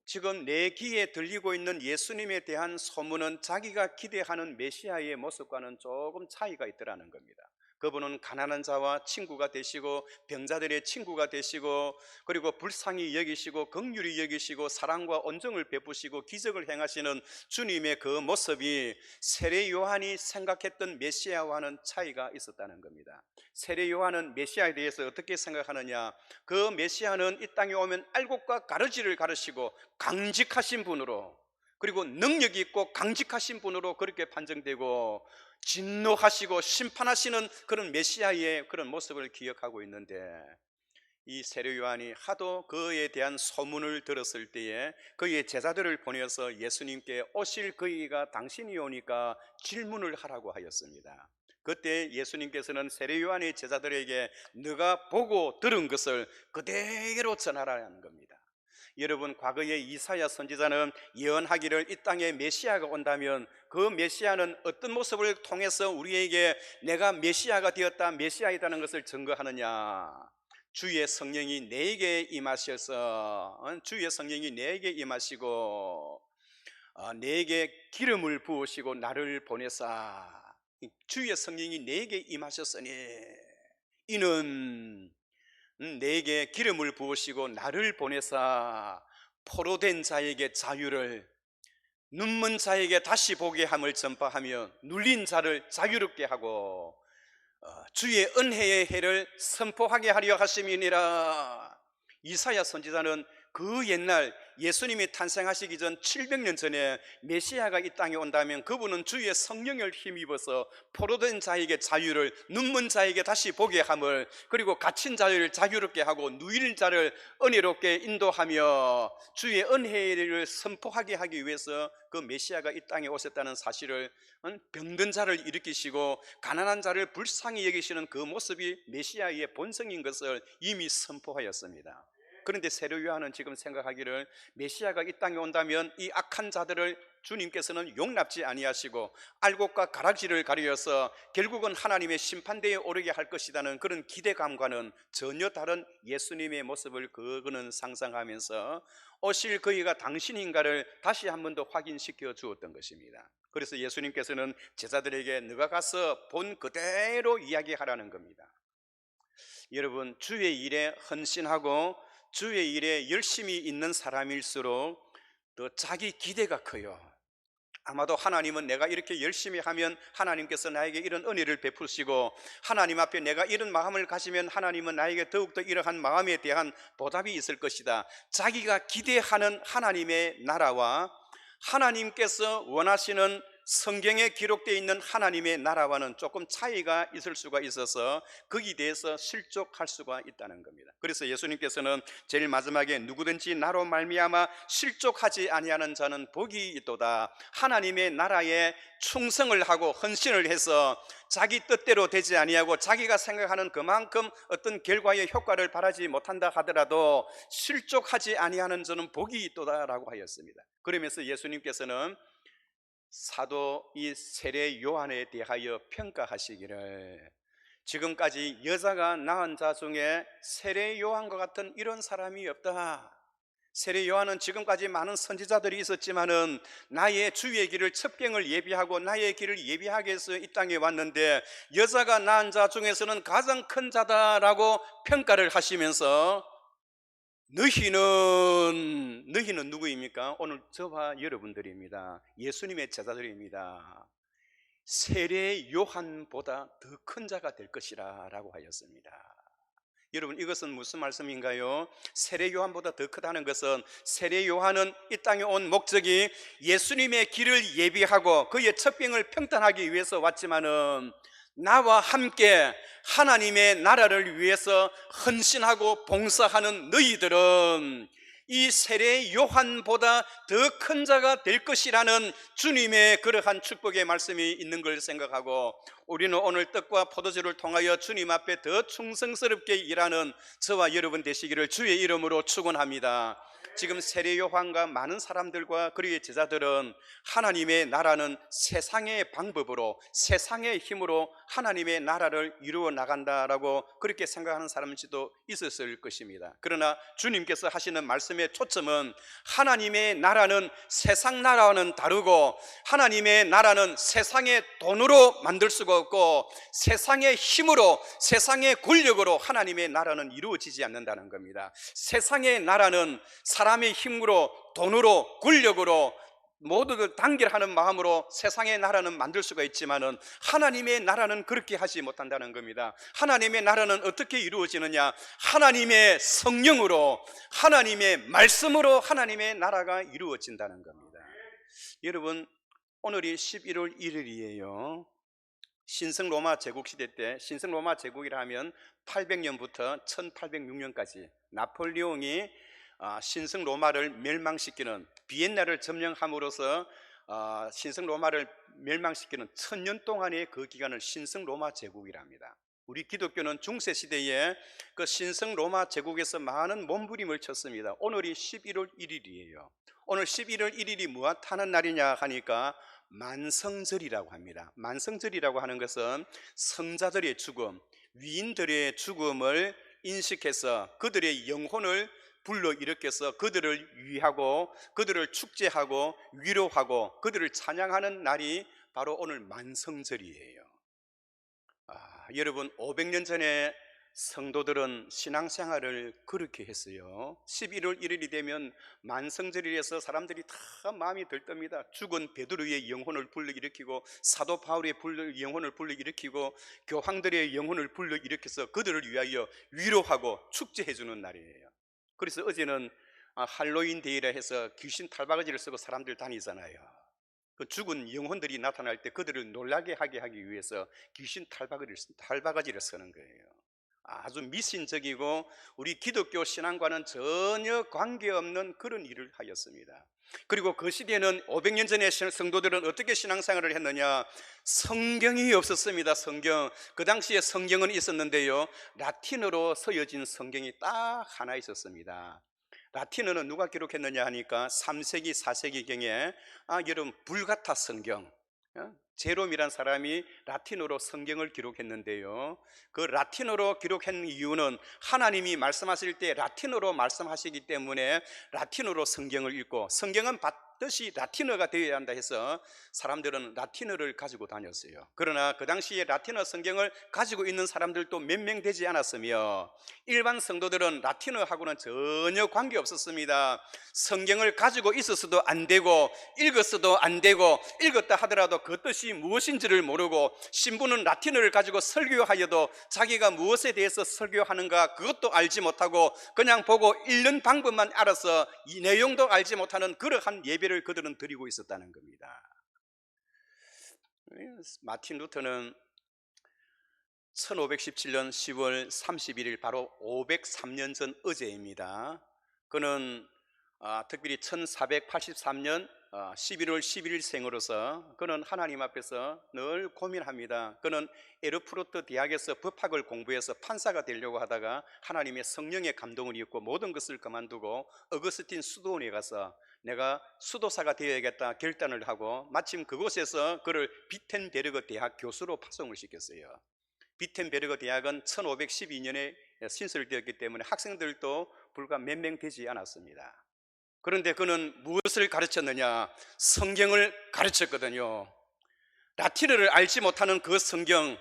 지금 내 귀에 들리고 있는 예수님에 대한 소문은 자기가 기대하는 메시아의 모습과는 조금 차이가 있더라는 겁니다. 그분은 가난한 자와 친구가 되시고 병자들의 친구가 되시고, 그리고 불쌍히 여기시고 긍휼히 여기시고 사랑과 온정을 베푸시고 기적을 행하시는 주님의 그 모습이 세례 요한이 생각했던 메시아와는 차이가 있었다는 겁니다. 세례 요한은 메시아에 대해서 어떻게 생각하느냐, 그 메시아는 이 땅에 오면 알곡과 가르지를 가르시고 강직하신 분으로, 그리고 능력 있고 강직하신 분으로 그렇게 판정되고 진노하시고 심판하시는 그런 메시아의 그런 모습을 기억하고 있는데, 이 세례 요한이 하도 그에 대한 소문을 들었을 때에 그의 제자들을 보내서 예수님께 오실 그이가 당신이 오니까 질문을 하라고 하였습니다. 그때 예수님께서는 세례 요한의 제자들에게 너가 보고 들은 것을 그대로 전하라는 겁니다. 여러분, 과거에 이사야 선지자는 예언하기를 이 땅에 메시아가 온다면 그 메시아는 어떤 모습을 통해서 우리에게 내가 메시아가 되었다, 메시아이다는 것을 증거하느냐, 주의 성령이 내게 임하셔서 주의 성령이 내게 임하시고 내게 기름을 부으시고 나를 보내사, 주의 성령이 내게 임하셨으니 이는 내게 기름을 부으시고 나를 보내사 포로된 자에게 자유를, 눈먼 자에게 다시 보게 함을 전파하며 눌린 자를 자유롭게 하고 주의 은혜의 해를 선포하게 하려 하심이니라. 이사야 선지자는 그 옛날 예수님이 탄생하시기 전 700년 전에 메시아가 이 땅에 온다면 그분은 주의 성령을 힘입어서 포로된 자에게 자유를, 눈먼 자에게 다시 보게 함을, 그리고 갇힌 자를 자유롭게 하고 누일 자를 은혜롭게 인도하며 주의 은혜를 선포하게 하기 위해서 그 메시아가 이 땅에 오셨다는 사실을, 병든 자를 일으키시고 가난한 자를 불쌍히 여기시는 그 모습이 메시아의 본성인 것을 이미 선포하였습니다. 그런데 세례 요한은 지금 생각하기를 메시아가 이 땅에 온다면 이 악한 자들을 주님께서는 용납지 아니하시고 알곡과 가락지를 가리어서 결국은 하나님의 심판대에 오르게 할 것이라는 그런 기대감과는 전혀 다른 예수님의 모습을 그는 상상하면서 오실 그이가 당신인가를 다시 한 번 더 확인시켜 주었던 것입니다. 그래서 예수님께서는 제자들에게 너가 가서 본 그대로 이야기하라는 겁니다. 여러분, 주의 일에 헌신하고 주의 일에 열심히 있는 사람일수록 더 자기 기대가 커요. 아마도 하나님은 내가 이렇게 열심히 하면 하나님께서 나에게 이런 은혜를 베푸시고 하나님 앞에 내가 이런 마음을 가지면 하나님은 나에게 더욱더 이러한 마음에 대한 보답이 있을 것이다. 자기가 기대하는 하나님의 나라와 하나님께서 원하시는 성경에 기록되어 있는 하나님의 나라와는 조금 차이가 있을 수가 있어서 거기에 대해서 실족할 수가 있다는 겁니다. 그래서 예수님께서는 제일 마지막에 누구든지 나로 말미암아 실족하지 아니하는 자는 복이 있도다. 하나님의 나라에 충성을 하고 헌신을 해서 자기 뜻대로 되지 아니하고 자기가 생각하는 그만큼 어떤 결과의 효과를 바라지 못한다 하더라도 실족하지 아니하는 자는 복이 있도다라고 하였습니다. 그러면서 예수님께서는 사도 이 세례 요한에 대하여 평가하시기를 지금까지 여자가 낳은 자 중에 세례 요한과 같은 이런 사람이 없다. 세례 요한은 지금까지 많은 선지자들이 있었지만은 나의 주의 길을 첩경을 예비하고 나의 길을 예비하기 위해서 이 땅에 왔는데 여자가 낳은 자 중에서는 가장 큰 자다라고 평가를 하시면서 너희는 누구입니까? 오늘 저와 여러분들입니다. 예수님의 제자들입니다. 세례 요한보다 더 큰 자가 될 것이라 라고 하였습니다. 여러분, 이것은 무슨 말씀인가요? 세례 요한보다 더 크다는 것은 세례 요한은 이 땅에 온 목적이 예수님의 길을 예비하고 그의 첩경을 평탄하기 위해서 왔지만은 나와 함께 하나님의 나라를 위해서 헌신하고 봉사하는 너희들은 이 세례 요한보다 더 큰 자가 될 것이라는 주님의 그러한 축복의 말씀이 있는 걸 생각하고 우리는 오늘 떡과 포도주를 통하여 주님 앞에 더 충성스럽게 일하는 저와 여러분 되시기를 주의 이름으로 축원합니다. 지금 세례 요한과 많은 사람들과 그의 제자들은 하나님의 나라는 세상의 방법으로 세상의 힘으로 하나님의 나라를 이루어 나간다라고 그렇게 생각하는 사람일지도 있었을 것입니다. 그러나 주님께서 하시는 말씀의 초점은 하나님의 나라는 세상 나라와는 다르고 하나님의 나라는 세상의 돈으로 만들 수가 없고 세상의 힘으로 세상의 권력으로 하나님의 나라는 이루어지지 않는다는 겁니다. 세상의 나라는 사람의 힘으로 돈으로 권력으로 모두들 단결하는 마음으로 세상의 나라는 만들 수가 있지만은 하나님의 나라는 그렇게 하지 못한다는 겁니다. 하나님의 나라는 어떻게 이루어지느냐? 하나님의 성령으로 하나님의 말씀으로 하나님의 나라가 이루어진다는 겁니다. 여러분, 오늘이 11월 1일이에요 신성 로마 제국 시대 때, 신성 로마 제국이라 하면 800년부터 1806년까지 나폴레옹이 신성 로마를 멸망시키는 비엔나를 점령함으로써 신성 로마를 멸망시키는 1000년 동안의 그 기간을 신성 로마 제국이랍니다. 우리 기독교는 중세 시대에 그 신성 로마 제국에서 많은 몸부림을 쳤습니다. 오늘이 11월 1일이에요. 오늘 11월 1일이 무엇하는 날이냐 하니까 만성절이라고 합니다. 만성절이라고 하는 것은 성자들의 죽음, 위인들의 죽음을 인식해서 그들의 영혼을 불러일으켜서 그들을 위하고 그들을 축제하고 위로하고 그들을 찬양하는 날이 바로 오늘 만성절이에요. 여러분, 500년 전에 성도들은 신앙생활을 그렇게 했어요. 11월 1일이 되면 만성절이라서 사람들이 다 마음이 들뜹니다. 죽은 베드로의 영혼을 불러일으키고 사도 바울의 영혼을 불러일으키고 교황들의 영혼을 불러일으켜서 그들을 위하여 위로하고 축제해 주는 날이에요. 그래서 어제는 할로윈 데이라 해서 귀신 탈바가지를 쓰고 사람들 다니잖아요. 그 죽은 영혼들이 나타날 때 그들을 놀라게 하게 하기 위해서 귀신 탈바가지를 쓰는 거예요. 아주 미신적이고 우리 기독교 신앙과는 전혀 관계없는 그런 일을 하였습니다. 그리고 그 시대에는 500년 전에 성도들은 어떻게 신앙생활을 했느냐? 성경이 없었습니다. 성경. 그 당시에 성경은 있었는데요, 라틴어로 써여진 성경이 딱 하나 있었습니다. 라틴어는 누가 기록했느냐 하니까 3세기 4세기경에 여러분 불가타 성경, 제롬이란 사람이 라틴어로 성경을 기록했는데요, 그 라틴어로 기록한 이유는 하나님이 말씀하실 때 라틴어로 말씀하시기 때문에 라틴어로 성경을 읽고, 성경은 반드시 라틴어가 되어야 한다 해서 사람들은 라틴어를 가지고 다녔어요. 그러나 그 당시에 라틴어 성경을 가지고 있는 사람들도 몇 명 되지 않았으며 일반 성도들은 라틴어하고는 전혀 관계없었습니다. 성경을 가지고 있었어도 안 되고 읽었어도 안 되고, 읽었다 하더라도 그 뜻이 무엇인지를 모르고, 신부는 라틴어를 가지고 설교하여도 자기가 무엇에 대해서 설교하는가 그것도 알지 못하고 그냥 보고 읽는 방법만 알아서 이 내용도 알지 못하는 그러한 예배를 그들은 드리고 있었다는 겁니다. 마틴 루터는 1517년 10월 31일, 바로 503년 전 어제입니다. 그는 특별히 1483년 11월 11일 생으로서 그는 하나님 앞에서 늘 고민합니다. 그는 에르푸르트 대학에서 법학을 공부해서 판사가 되려고 하다가 하나님의 성령의 감동을 입고 모든 것을 그만두고 어거스틴 수도원에 가서 내가 수도사가 되어야겠다 결단을 하고, 마침 그곳에서 그를 비텐베르그 대학 교수로 파송을 시켰어요. 비텐베르그 대학은 1512년에 신설되었기 때문에 학생들도 불과 몇 명 되지 않았습니다. 그런데 그는 무엇을 가르쳤느냐? 성경을 가르쳤거든요. 라틴어를 알지 못하는 그 성경,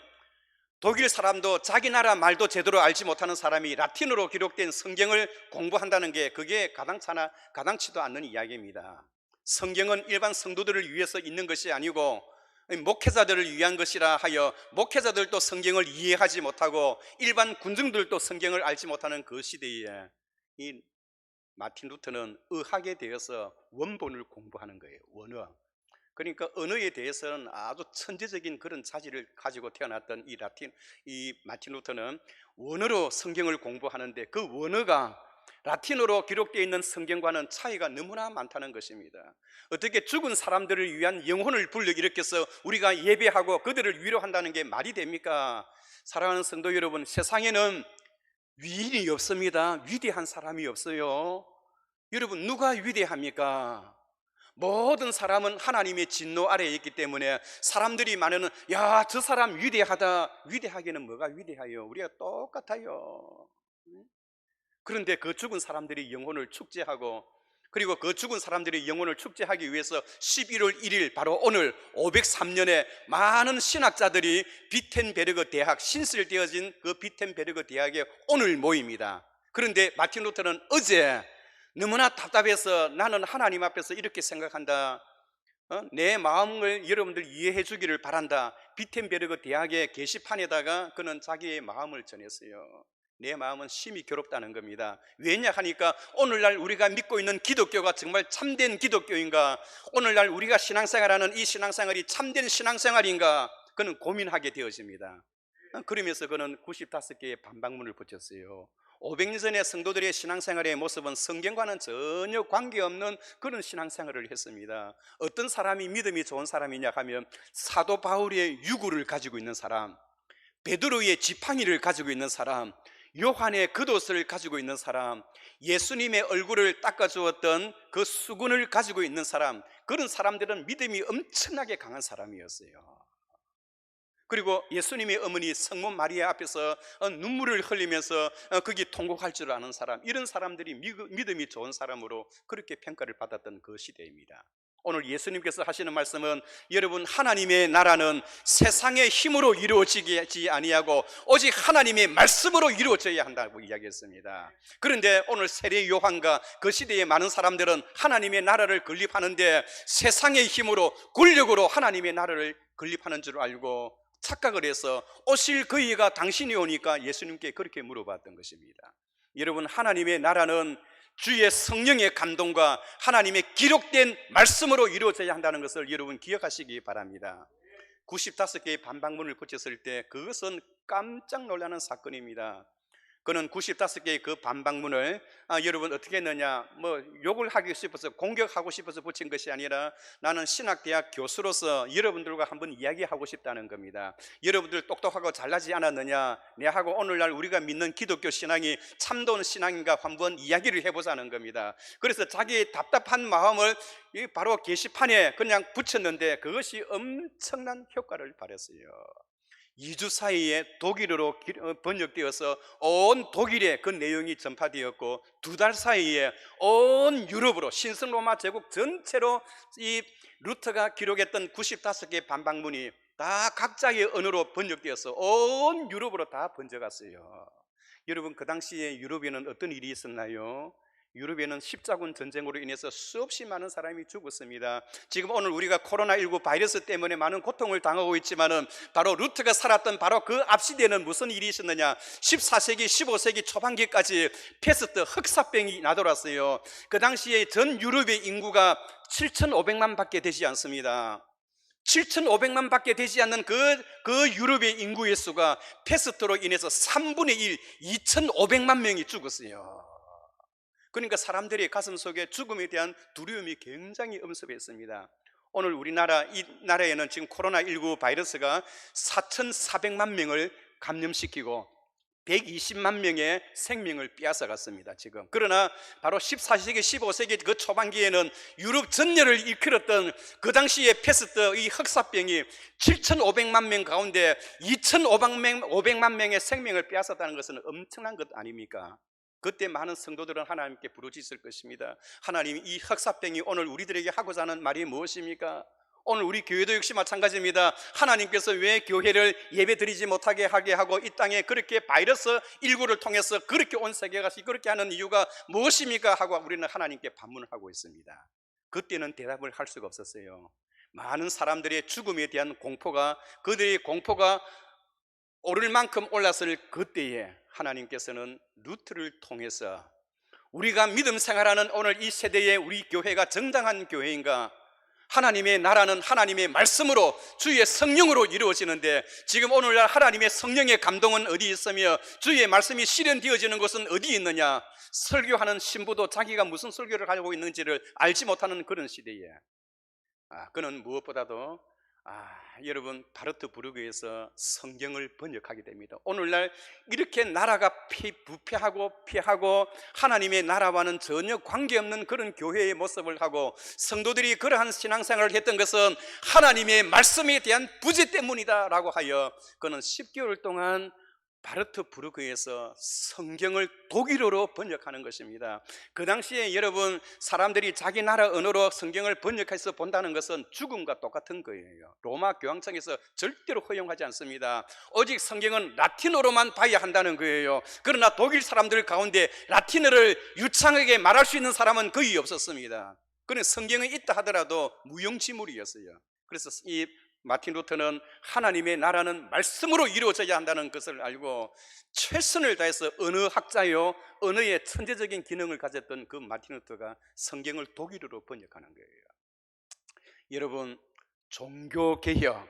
독일 사람도 자기 나라 말도 제대로 알지 못하는 사람이 라틴어로 기록된 성경을 공부한다는 게 그게 가당치도 않는 이야기입니다. 성경은 일반 성도들을 위해서 있는 것이 아니고 목회자들을 위한 것이라 하여 목회자들도 성경을 이해하지 못하고 일반 군중들도 성경을 알지 못하는 그 시대에 이 마틴 루터는 의학에 대해서 원본을 공부하는 거예요. 원어. 그러니까 언어에 대해서는 아주 천재적인 그런 자질을 가지고 태어났던 이 마틴 루터는 원어로 성경을 공부하는데 그 원어가 라틴어로 기록되어 있는 성경과는 차이가 너무나 많다는 것입니다. 어떻게 죽은 사람들을 위한 영혼을 불러일으켜서 우리가 예배하고 그들을 위로한다는 게 말이 됩니까? 사랑하는 성도 여러분, 세상에는 위인이 없습니다. 위대한 사람이 없어요. 여러분, 누가 위대합니까? 모든 사람은 하나님의 진노 아래에 있기 때문에 사람들이 말하는 야, 저 사람 위대하다. 위대하기는 뭐가 위대해요? 우리가 똑같아요. 그런데 그 죽은 사람들이 영혼을 축제하고, 그리고 그 죽은 사람들이 영혼을 축제하기 위해서 11월 1일 바로 오늘 503년에 많은 신학자들이 비텐베르그 대학, 신설되어진 그 비텐베르그 대학에 오늘 모입니다. 그런데 마틴 루터는 어제 너무나 답답해서 나는 하나님 앞에서 이렇게 생각한다. 내 마음을 여러분들 이해해 주기를 바란다. 비텐베르그 대학의 게시판에다가 그는 자기의 마음을 전했어요. 내 마음은 심히 괴롭다는 겁니다. 왜냐 하니까 오늘날 우리가 믿고 있는 기독교가 정말 참된 기독교인가? 오늘날 우리가 신앙생활하는 이 신앙생활이 참된 신앙생활인가? 그는 고민하게 되어집니다. 그러면서 그는 95개의 반박문을 붙였어요. 500년 전의 성도들의 신앙생활의 모습은 성경과는 전혀 관계없는 그런 신앙생활을 했습니다. 어떤 사람이 믿음이 좋은 사람이냐 하면 사도 바울의 유구를 가지고 있는 사람, 베드로의 지팡이를 가지고 있는 사람, 요한의 겉옷을 가지고 있는 사람, 예수님의 얼굴을 닦아주었던 그 수건을 가지고 있는 사람, 그런 사람들은 믿음이 엄청나게 강한 사람이었어요. 그리고 예수님의 어머니 성모 마리아 앞에서 눈물을 흘리면서 거기 통곡할 줄 아는 사람, 이런 사람들이 믿음이 좋은 사람으로 그렇게 평가를 받았던 그 시대입니다. 오늘 예수님께서 하시는 말씀은 여러분, 하나님의 나라는 세상의 힘으로 이루어지지 아니하고 오직 하나님의 말씀으로 이루어져야 한다고 이야기했습니다. 그런데 오늘 세례 요한과 그 시대의 많은 사람들은 하나님의 나라를 건립하는데 세상의 힘으로 권력으로 하나님의 나라를 건립하는 줄 알고 착각을 해서 오실 그이가 당신이 오니까 예수님께 그렇게 물어봤던 것입니다. 여러분, 하나님의 나라는 주의 성령의 감동과 하나님의 기록된 말씀으로 이루어져야 한다는 것을 여러분 기억하시기 바랍니다. 95개의 반박문을 붙였을 때 그것은 깜짝 놀라는 사건입니다. 그는 95개의 그 반박문을 여러분 어떻게 했느냐, 뭐 욕을 하기 싶어서 공격하고 싶어서 붙인 것이 아니라 나는 신학대학 교수로서 여러분들과 한번 이야기하고 싶다는 겁니다. 여러분들 똑똑하고 잘나지 않았느냐, 내하고 오늘날 우리가 믿는 기독교 신앙이 참된 신앙인가 한번 이야기를 해보자는 겁니다. 그래서 자기의 답답한 마음을 바로 게시판에 그냥 붙였는데 그것이 엄청난 효과를 발했어요. 2주 사이에 독일어로 번역되어서 온 독일에 그 내용이 전파되었고 2달 사이에 온 유럽으로 신성로마 제국 전체로 이 루터가 기록했던 95개 반박문이 다 각자의 언어로 번역되어서 온 유럽으로 다 번져갔어요. 여러분, 그 당시에 유럽에는 어떤 일이 있었나요? 유럽에는 십자군 전쟁으로 인해서 수없이 많은 사람이 죽었습니다. 지금 오늘 우리가 코로나19 바이러스 때문에 많은 고통을 당하고 있지만은 바로 루트가 살았던 바로 그 앞시대에는 무슨 일이 있었느냐, 14세기 15세기 초반기까지 페스트 흑사병이 나돌았어요. 그 당시에 전 유럽의 인구가 7,500만 밖에 되지 않습니다. 7,500만 밖에 되지 않는 그 유럽의 인구의 수가 페스트로 인해서 3분의 1, 2,500만 명이 죽었어요. 그러니까 사람들의 가슴 속에 죽음에 대한 두려움이 굉장히 엄습했습니다. 오늘 우리나라, 이 나라에는 지금 코로나19 바이러스가 4,400만 명을 감염시키고 120만 명의 생명을 빼앗아갔습니다. 지금. 그러나 바로 14세기 15세기 그 초반기에는 유럽 전열을 이끌었던 그 당시의 페스트 이 흑사병이 7,500만 명 가운데 2,500만 명의 생명을 빼앗았다는 것은 엄청난 것 아닙니까? 그때 많은 성도들은 하나님께 부르짖을 것입니다. 하나님, 이 흑사병이 오늘 우리들에게 하고자 하는 말이 무엇입니까? 오늘 우리 교회도 역시 마찬가지입니다. 하나님께서 왜 교회를 예배드리지 못하게 하게 하고 이 땅에 그렇게 바이러스 19를 통해서 그렇게 온 세계가 그렇게 하는 이유가 무엇입니까? 하고 우리는 하나님께 반문을 하고 있습니다. 그때는 대답을 할 수가 없었어요. 많은 사람들의 죽음에 대한 공포가, 그들의 공포가 오를 만큼 올랐을 그때에 하나님께서는 루트를 통해서 우리가 믿음 생활하는 오늘 이 세대에 우리 교회가 정당한 교회인가? 하나님의 나라는 하나님의 말씀으로 주의 성령으로 이루어지는데 지금 오늘날 하나님의 성령의 감동은 어디 있으며 주의 말씀이 실현되어지는 곳은 어디 있느냐? 설교하는 신부도 자기가 무슨 설교를 하고 있는지를 알지 못하는 그런 시대에 그는 무엇보다도 여러분, 바르트부르크에서 성경을 번역하게 됩니다. 오늘날 이렇게 나라가 부패하고 피하고 하나님의 나라와는 전혀 관계없는 그런 교회의 모습을 하고 성도들이 그러한 신앙생활을 했던 것은 하나님의 말씀에 대한 부재 때문이다 라고 하여 그는 10개월 동안 바르트부르크에서 성경을 독일어로 번역하는 것입니다. 그 당시에 여러분, 사람들이 자기 나라 언어로 성경을 번역해서 본다는 것은 죽음과 똑같은 거예요. 로마 교황청에서 절대로 허용하지 않습니다. 오직 성경은 라틴어로만 봐야 한다는 거예요. 그러나 독일 사람들 가운데 라틴어를 유창하게 말할 수 있는 사람은 거의 없었습니다. 그는 성경이 있다 하더라도 무용지물이었어요. 그래서 이 마틴 루터는 하나님의 나라는 말씀으로 이루어져야 한다는 것을 알고 최선을 다해서 언어학자요, 언어의 천재적인 기능을 가졌던 그 마틴 루터가 성경을 독일어로 번역하는 거예요. 여러분, 종교개혁,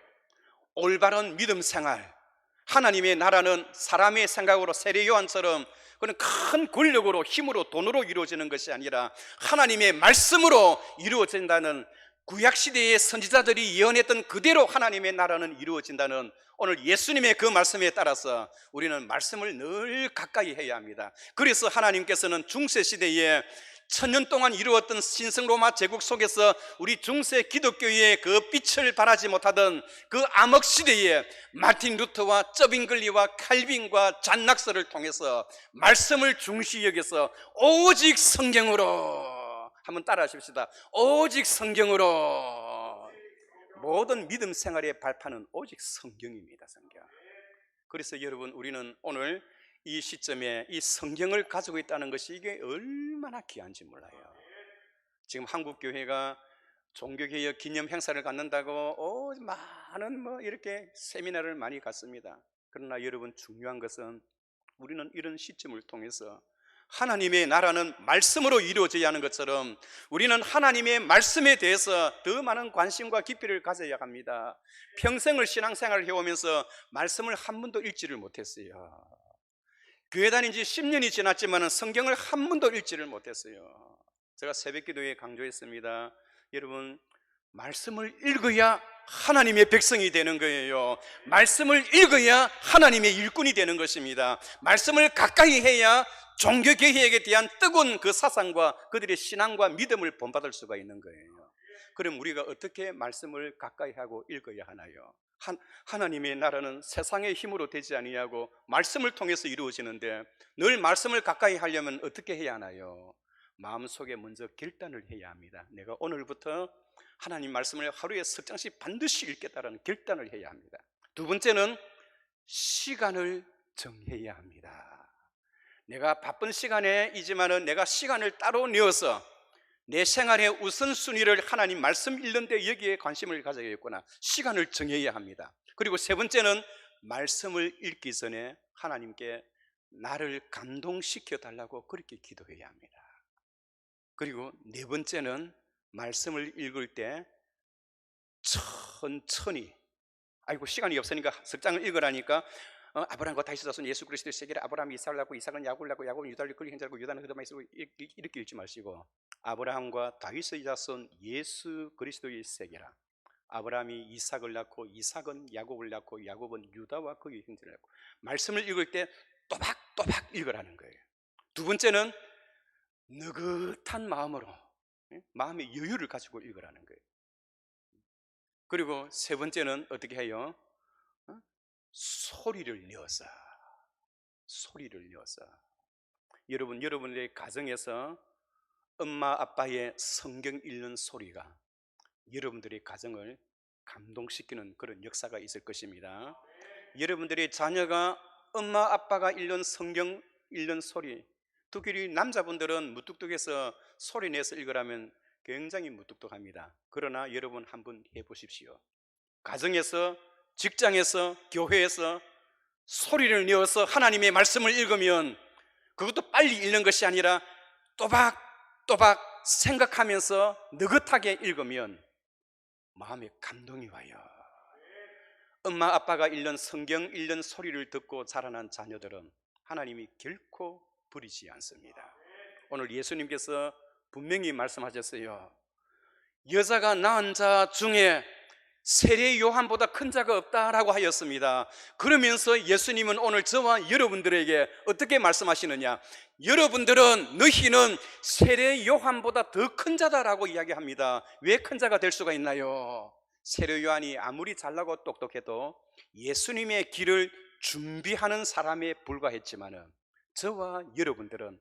올바른 믿음 생활, 하나님의 나라는 사람의 생각으로 세례 요한처럼 그는 큰 권력으로 힘으로 돈으로 이루어지는 것이 아니라 하나님의 말씀으로 이루어진다는, 구약시대의 선지자들이 예언했던 그대로 하나님의 나라는 이루어진다는 오늘 예수님의 그 말씀에 따라서 우리는 말씀을 늘 가까이 해야 합니다. 그래서 하나님께서는 중세시대에 1000년 동안 이루었던 신성로마 제국 속에서 우리 중세 기독교의 그 빛을 발하지 못하던 그 암흑시대에 마틴 루터와 저빙글리와 칼빈과 잔 낙서를 통해서 말씀을 중시 여겨서 오직 성경으로, 한번 따라 하십시다. 오직 성경으로. 모든 믿음 생활의 발판은 오직 성경입니다. 성경. 그래서 여러분, 우리는 오늘 이 시점에 이 성경을 가지고 있다는 것이 이게 얼마나 귀한지 몰라요. 지금 한국교회가 종교개혁 기념 행사를 갖는다고 많은 이렇게 세미나를 많이 갖습니다. 그러나 여러분, 중요한 것은 우리는 이런 시점을 통해서 하나님의 나라는 말씀으로 이루어져야 하는 것처럼 우리는 하나님의 말씀에 대해서 더 많은 관심과 깊이를 가져야 합니다. 평생을 신앙생활을 해오면서 말씀을 한 번도 읽지를 못했어요. 교회 다닌 지 10년이 지났지만 성경을 한 번도 읽지를 못했어요. 제가 새벽기도에 강조했습니다. 여러분, 말씀을 읽어야 하나님의 백성이 되는 거예요. 말씀을 읽어야 하나님의 일꾼이 되는 것입니다. 말씀을 가까이 해야 종교개혁에 대한 뜨거운 그 사상과 그들의 신앙과 믿음을 본받을 수가 있는 거예요. 그럼 우리가 어떻게 말씀을 가까이 하고 읽어야 하나요? 하나님의 나라는 세상의 힘으로 되지 아니하고 말씀을 통해서 이루어지는데, 늘 말씀을 가까이 하려면 어떻게 해야 하나요? 마음속에 먼저 결단을 해야 합니다. 내가 오늘부터 하나님 말씀을 하루에 석 장씩 반드시 읽겠다라는 결단을 해야 합니다. 두 번째는 시간을 정해야 합니다. 내가 바쁜 시간이지만은 내가 시간을 따로 내어서 내 생활의 우선순위를 하나님 말씀 읽는데 여기에 관심을 가져야겠구나, 시간을 정해야 합니다. 그리고 세 번째는 말씀을 읽기 전에 하나님께 나를 감동시켜 달라고 그렇게 기도해야 합니다. 그리고 네 번째는 말씀을 읽을 때 천천히, 아이고 시간이 없으니까 석 장을 읽으라니까 아브라함과 다윗의 자손 예수 그리스도의 세계를 아브라함이 이삭을 낳고 이삭은 야곱을 낳고 야곱은 유다를 그리 행자고 유다는 그들만 있고 이렇게 읽지 마시고 아브라함과 다윗의 자손 예수 그리스도의 세계라. 아브라함이 이삭을 낳고 이삭은 야곱을 낳고 야곱은 유다와 그의 형제를 낳고. 말씀을 읽을 때 또박또박 읽으라는 거예요. 두 번째는 느긋한 마음으로, 마음의 여유를 가지고 읽으라는 거예요. 그리고 세 번째는 어떻게 해요? 소리를 내어서. 여러분의 가정에서 엄마 아빠의 성경 읽는 소리가 여러분들의 가정을 감동시키는 그런 역사가 있을 것입니다. 여러분들의 자녀가 엄마 아빠가 읽는 성경 읽는 소리, 특히 남자분들은 무뚝뚝해서 소리 내서 읽으라면 굉장히 무뚝뚝합니다. 그러나 여러분 한번 해보십시오. 가정에서, 직장에서, 교회에서 소리를 내어서 하나님의 말씀을 읽으면 그것도 빨리 읽는 것이 아니라 또박또박 생각하면서 느긋하게 읽으면 마음에 감동이 와요. 엄마 아빠가 읽는 성경 읽는 소리를 듣고 자라난 자녀들은 하나님이 결코 버리지 않습니다. 오늘 예수님께서 분명히 말씀하셨어요. 여자가 낳은 자 중에 세례 요한보다 큰 자가 없다라고 하였습니다. 그러면서 예수님은 오늘 저와 여러분들에게 어떻게 말씀하시느냐, 너희는 세례 요한보다 더 큰 자다라고 이야기합니다. 왜 큰 자가 될 수가 있나요? 세례 요한이 아무리 잘나고 똑똑해도 예수님의 길을 준비하는 사람에 불과했지만은 저와 여러분들은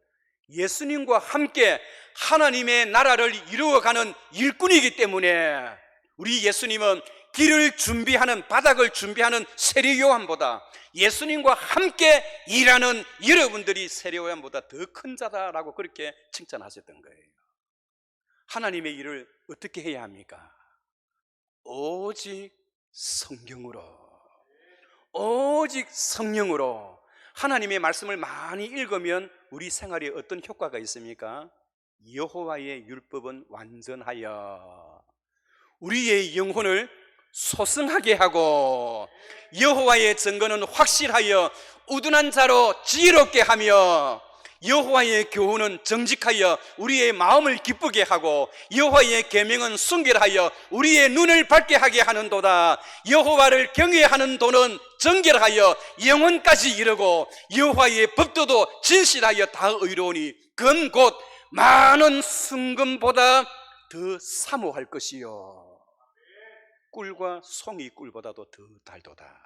예수님과 함께 하나님의 나라를 이루어가는 일꾼이기 때문에 우리 예수님은 길을 준비하는, 바닥을 준비하는 세례 요한보다, 예수님과 함께 일하는 여러분들이 세례 요한보다 더 큰 자다라고 그렇게 칭찬하셨던 거예요. 하나님의 일을 어떻게 해야 합니까? 오직 성경으로, 오직 성령으로. 하나님의 말씀을 많이 읽으면 우리 생활에 어떤 효과가 있습니까? 여호와의 율법은 완전하여 우리의 영혼을 소승하게 하고, 여호와의 증거는 확실하여 우둔한 자로 지혜롭게 하며, 여호와의 교훈은 정직하여 우리의 마음을 기쁘게 하고, 여호와의 계명은 순결하여 우리의 눈을 밝게 하게 하는도다. 여호와를 경외하는 도는 정결하여 영혼까지 이르고, 여호와의 법도도 진실하여 다 의로우니 그건 곧 많은 순금보다 더 사모할 것이요 꿀과 송이 꿀보다도 더 달도다.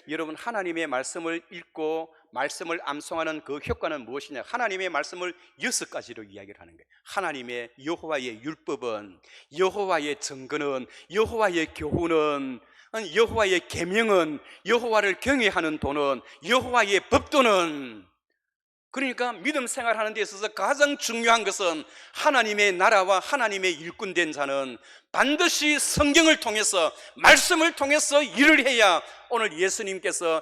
여러분, 하나님의 말씀을 읽고 말씀을 암송하는 그 효과는 무엇이냐? 하나님의 말씀을 6가지로 이야기를 하는 거예요. 하나님의 여호와의 율법은, 여호와의 증거는, 여호와의 교훈은, 여호와의 계명은, 여호와를 경외하는 도는, 여호와의 법도는. 그러니까 믿음 생활하는 데 있어서 가장 중요한 것은 하나님의 나라와 하나님의 일꾼된 자는 반드시 성경을 통해서, 말씀을 통해서 일을 해야 오늘 예수님께서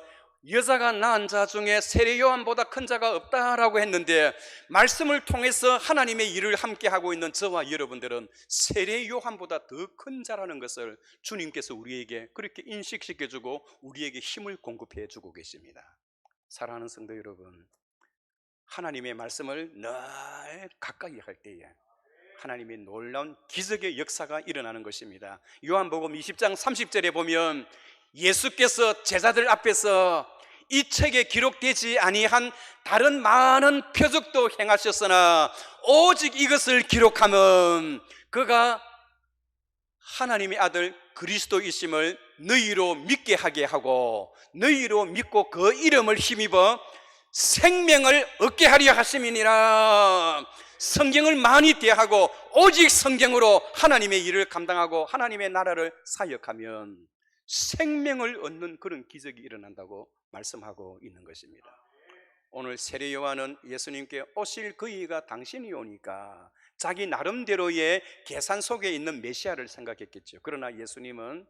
여자가 낳은 자 중에 세례 요한보다 큰 자가 없다라고 했는데, 말씀을 통해서 하나님의 일을 함께 하고 있는 저와 여러분들은 세례 요한보다 더 큰 자라는 것을 주님께서 우리에게 그렇게 인식시켜주고 우리에게 힘을 공급해 주고 계십니다. 사랑하는 성도 여러분, 하나님의 말씀을 늘 가까이 할 때에 하나님의 놀라운 기적의 역사가 일어나는 것입니다. 요한복음 20장 30절에 보면 예수께서 제자들 앞에서 이 책에 기록되지 아니한 다른 많은 표적도 행하셨으나 오직 이것을 기록하면 그가 하나님의 아들 그리스도이심을 너희로 믿게 하게 하고 너희로 믿고 그 이름을 힘입어 생명을 얻게 하려 하심이니라. 성경을 많이 대하고 오직 성경으로 하나님의 일을 감당하고 하나님의 나라를 사역하면 생명을 얻는 그런 기적이 일어난다고 말씀하고 있는 것입니다. 오늘 세례 요한은 예수님께 오실 그이가 당신이 오니까 자기 나름대로의 계산 속에 있는 메시아를 생각했겠죠. 그러나 예수님은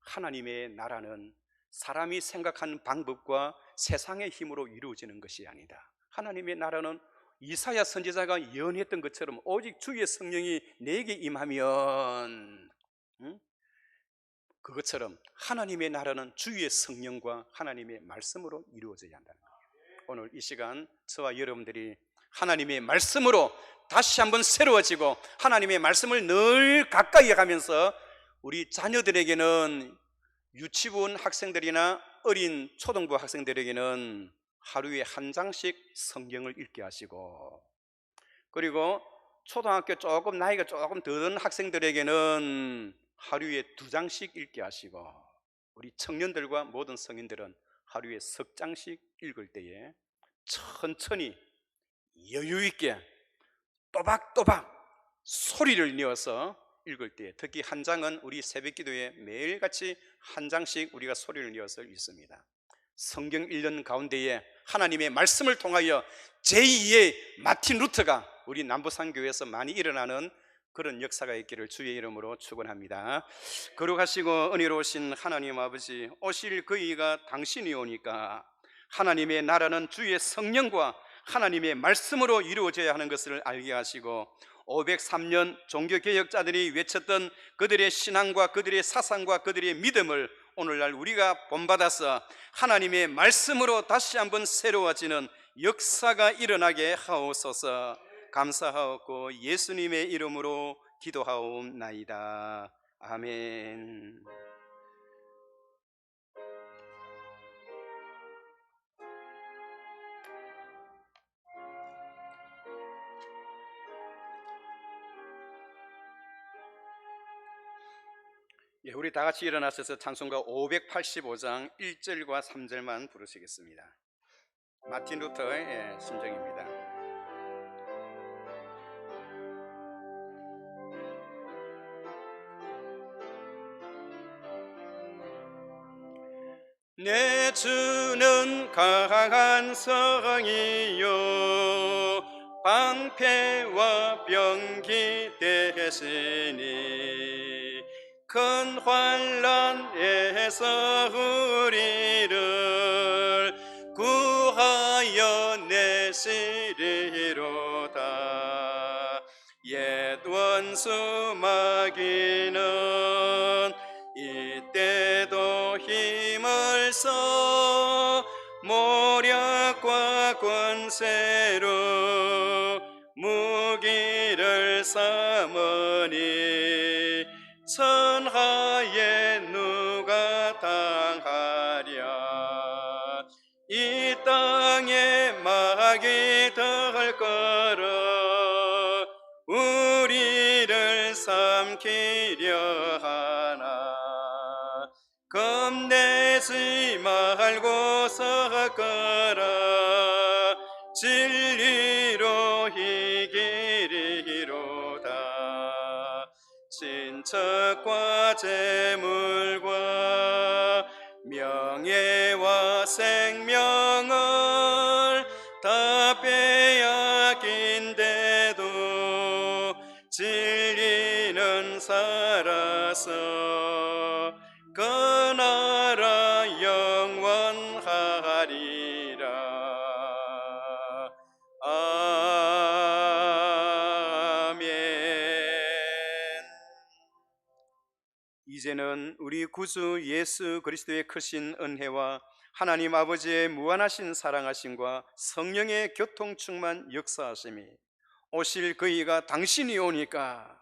하나님의 나라는 사람이 생각하는 방법과 세상의 힘으로 이루어지는 것이 아니다. 하나님의 나라는 이사야 선지자가 예언했던 것처럼 오직 주의 성령이 내게 임하면 그것처럼 하나님의 나라는 주의 성령과 하나님의 말씀으로 이루어져야 한다는 거예요. 오늘 이 시간 저와 여러분들이 하나님의 말씀으로 다시 한번 새로워지고 하나님의 말씀을 늘 가까이 가면서 우리 자녀들에게는 유치원 학생들이나 어린 초등부 학생들에게는 하루에 한 장씩 성경을 읽게 하시고, 그리고 초등학교 조금 나이가 조금 더 든 학생들에게는 하루에 2장씩 읽게 하시고, 우리 청년들과 모든 성인들은 하루에 3장씩 읽을 때에 천천히 여유 있게 또박또박 소리를 내어서 읽을 때, 특히 한 장은 우리 새벽기도에 매일같이 한 장씩 우리가 소리를 내어서 읽습니다. 성경 1년 가운데에 하나님의 말씀을 통하여 제2의 마틴 루터가 우리 남부산교회에서 많이 일어나는 그런 역사가 있기를 주의 이름으로 축원합니다. 거룩하시고 은혜로우신 하나님 아버지, 오실 그이가 당신이 오니까 하나님의 나라는 주의 성령과 하나님의 말씀으로 이루어져야 하는 것을 알게 하시고, 503년 종교개혁자들이 외쳤던 그들의 신앙과 그들의 사상과 그들의 믿음을 오늘날 우리가 본받아서 하나님의 말씀으로 다시 한번 새로워지는 역사가 일어나게 하옵소서. 감사하옵고 예수님의 이름으로 기도하옵나이다. 아멘. 예, 우리 다 같이 일어나셔서 찬송가 585장 1절과 3절만 부르시겠습니다. 마틴 루터의 심정입니다. 내 주는 강한 성이요 방패와 병기 되시니 큰 환난에서 우리를 구하여 내시리로다. 옛 원수 마귀는 이때도 힘을 써 모략과 권세로 무기를 삼으니 천하에 누가 당하랴. 이 땅에 마귀 들 거라 우리를 삼키려 하나. 겁내지 말고 서거라 진리로 이기리로다. 친척과 재물과 명예와 생명을 다 빼앗긴데도 진리는 살아서 그 나라 영원하리라. 이제는 우리 구주 예수 그리스도의 크신 은혜와 하나님 아버지의 무한하신 사랑하심과 성령의 교통 충만 역사하심이 오실 그이가 당신이 오니까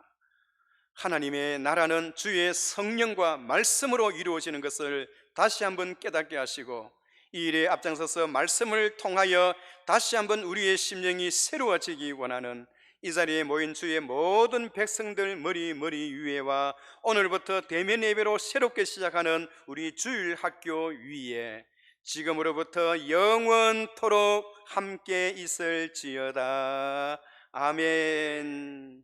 하나님의 나라는 주의 성령과 말씀으로 이루어지는 것을 다시 한번 깨닫게 하시고, 이 일에 앞장서서 말씀을 통하여 다시 한번 우리의 심령이 새로워지기 원하는 이 자리에 모인 주의 모든 백성들 머리 위에와 오늘부터 대면 예배로 새롭게 시작하는 우리 주일 학교 위에 지금으로부터 영원토록 함께 있을지어다. 아멘.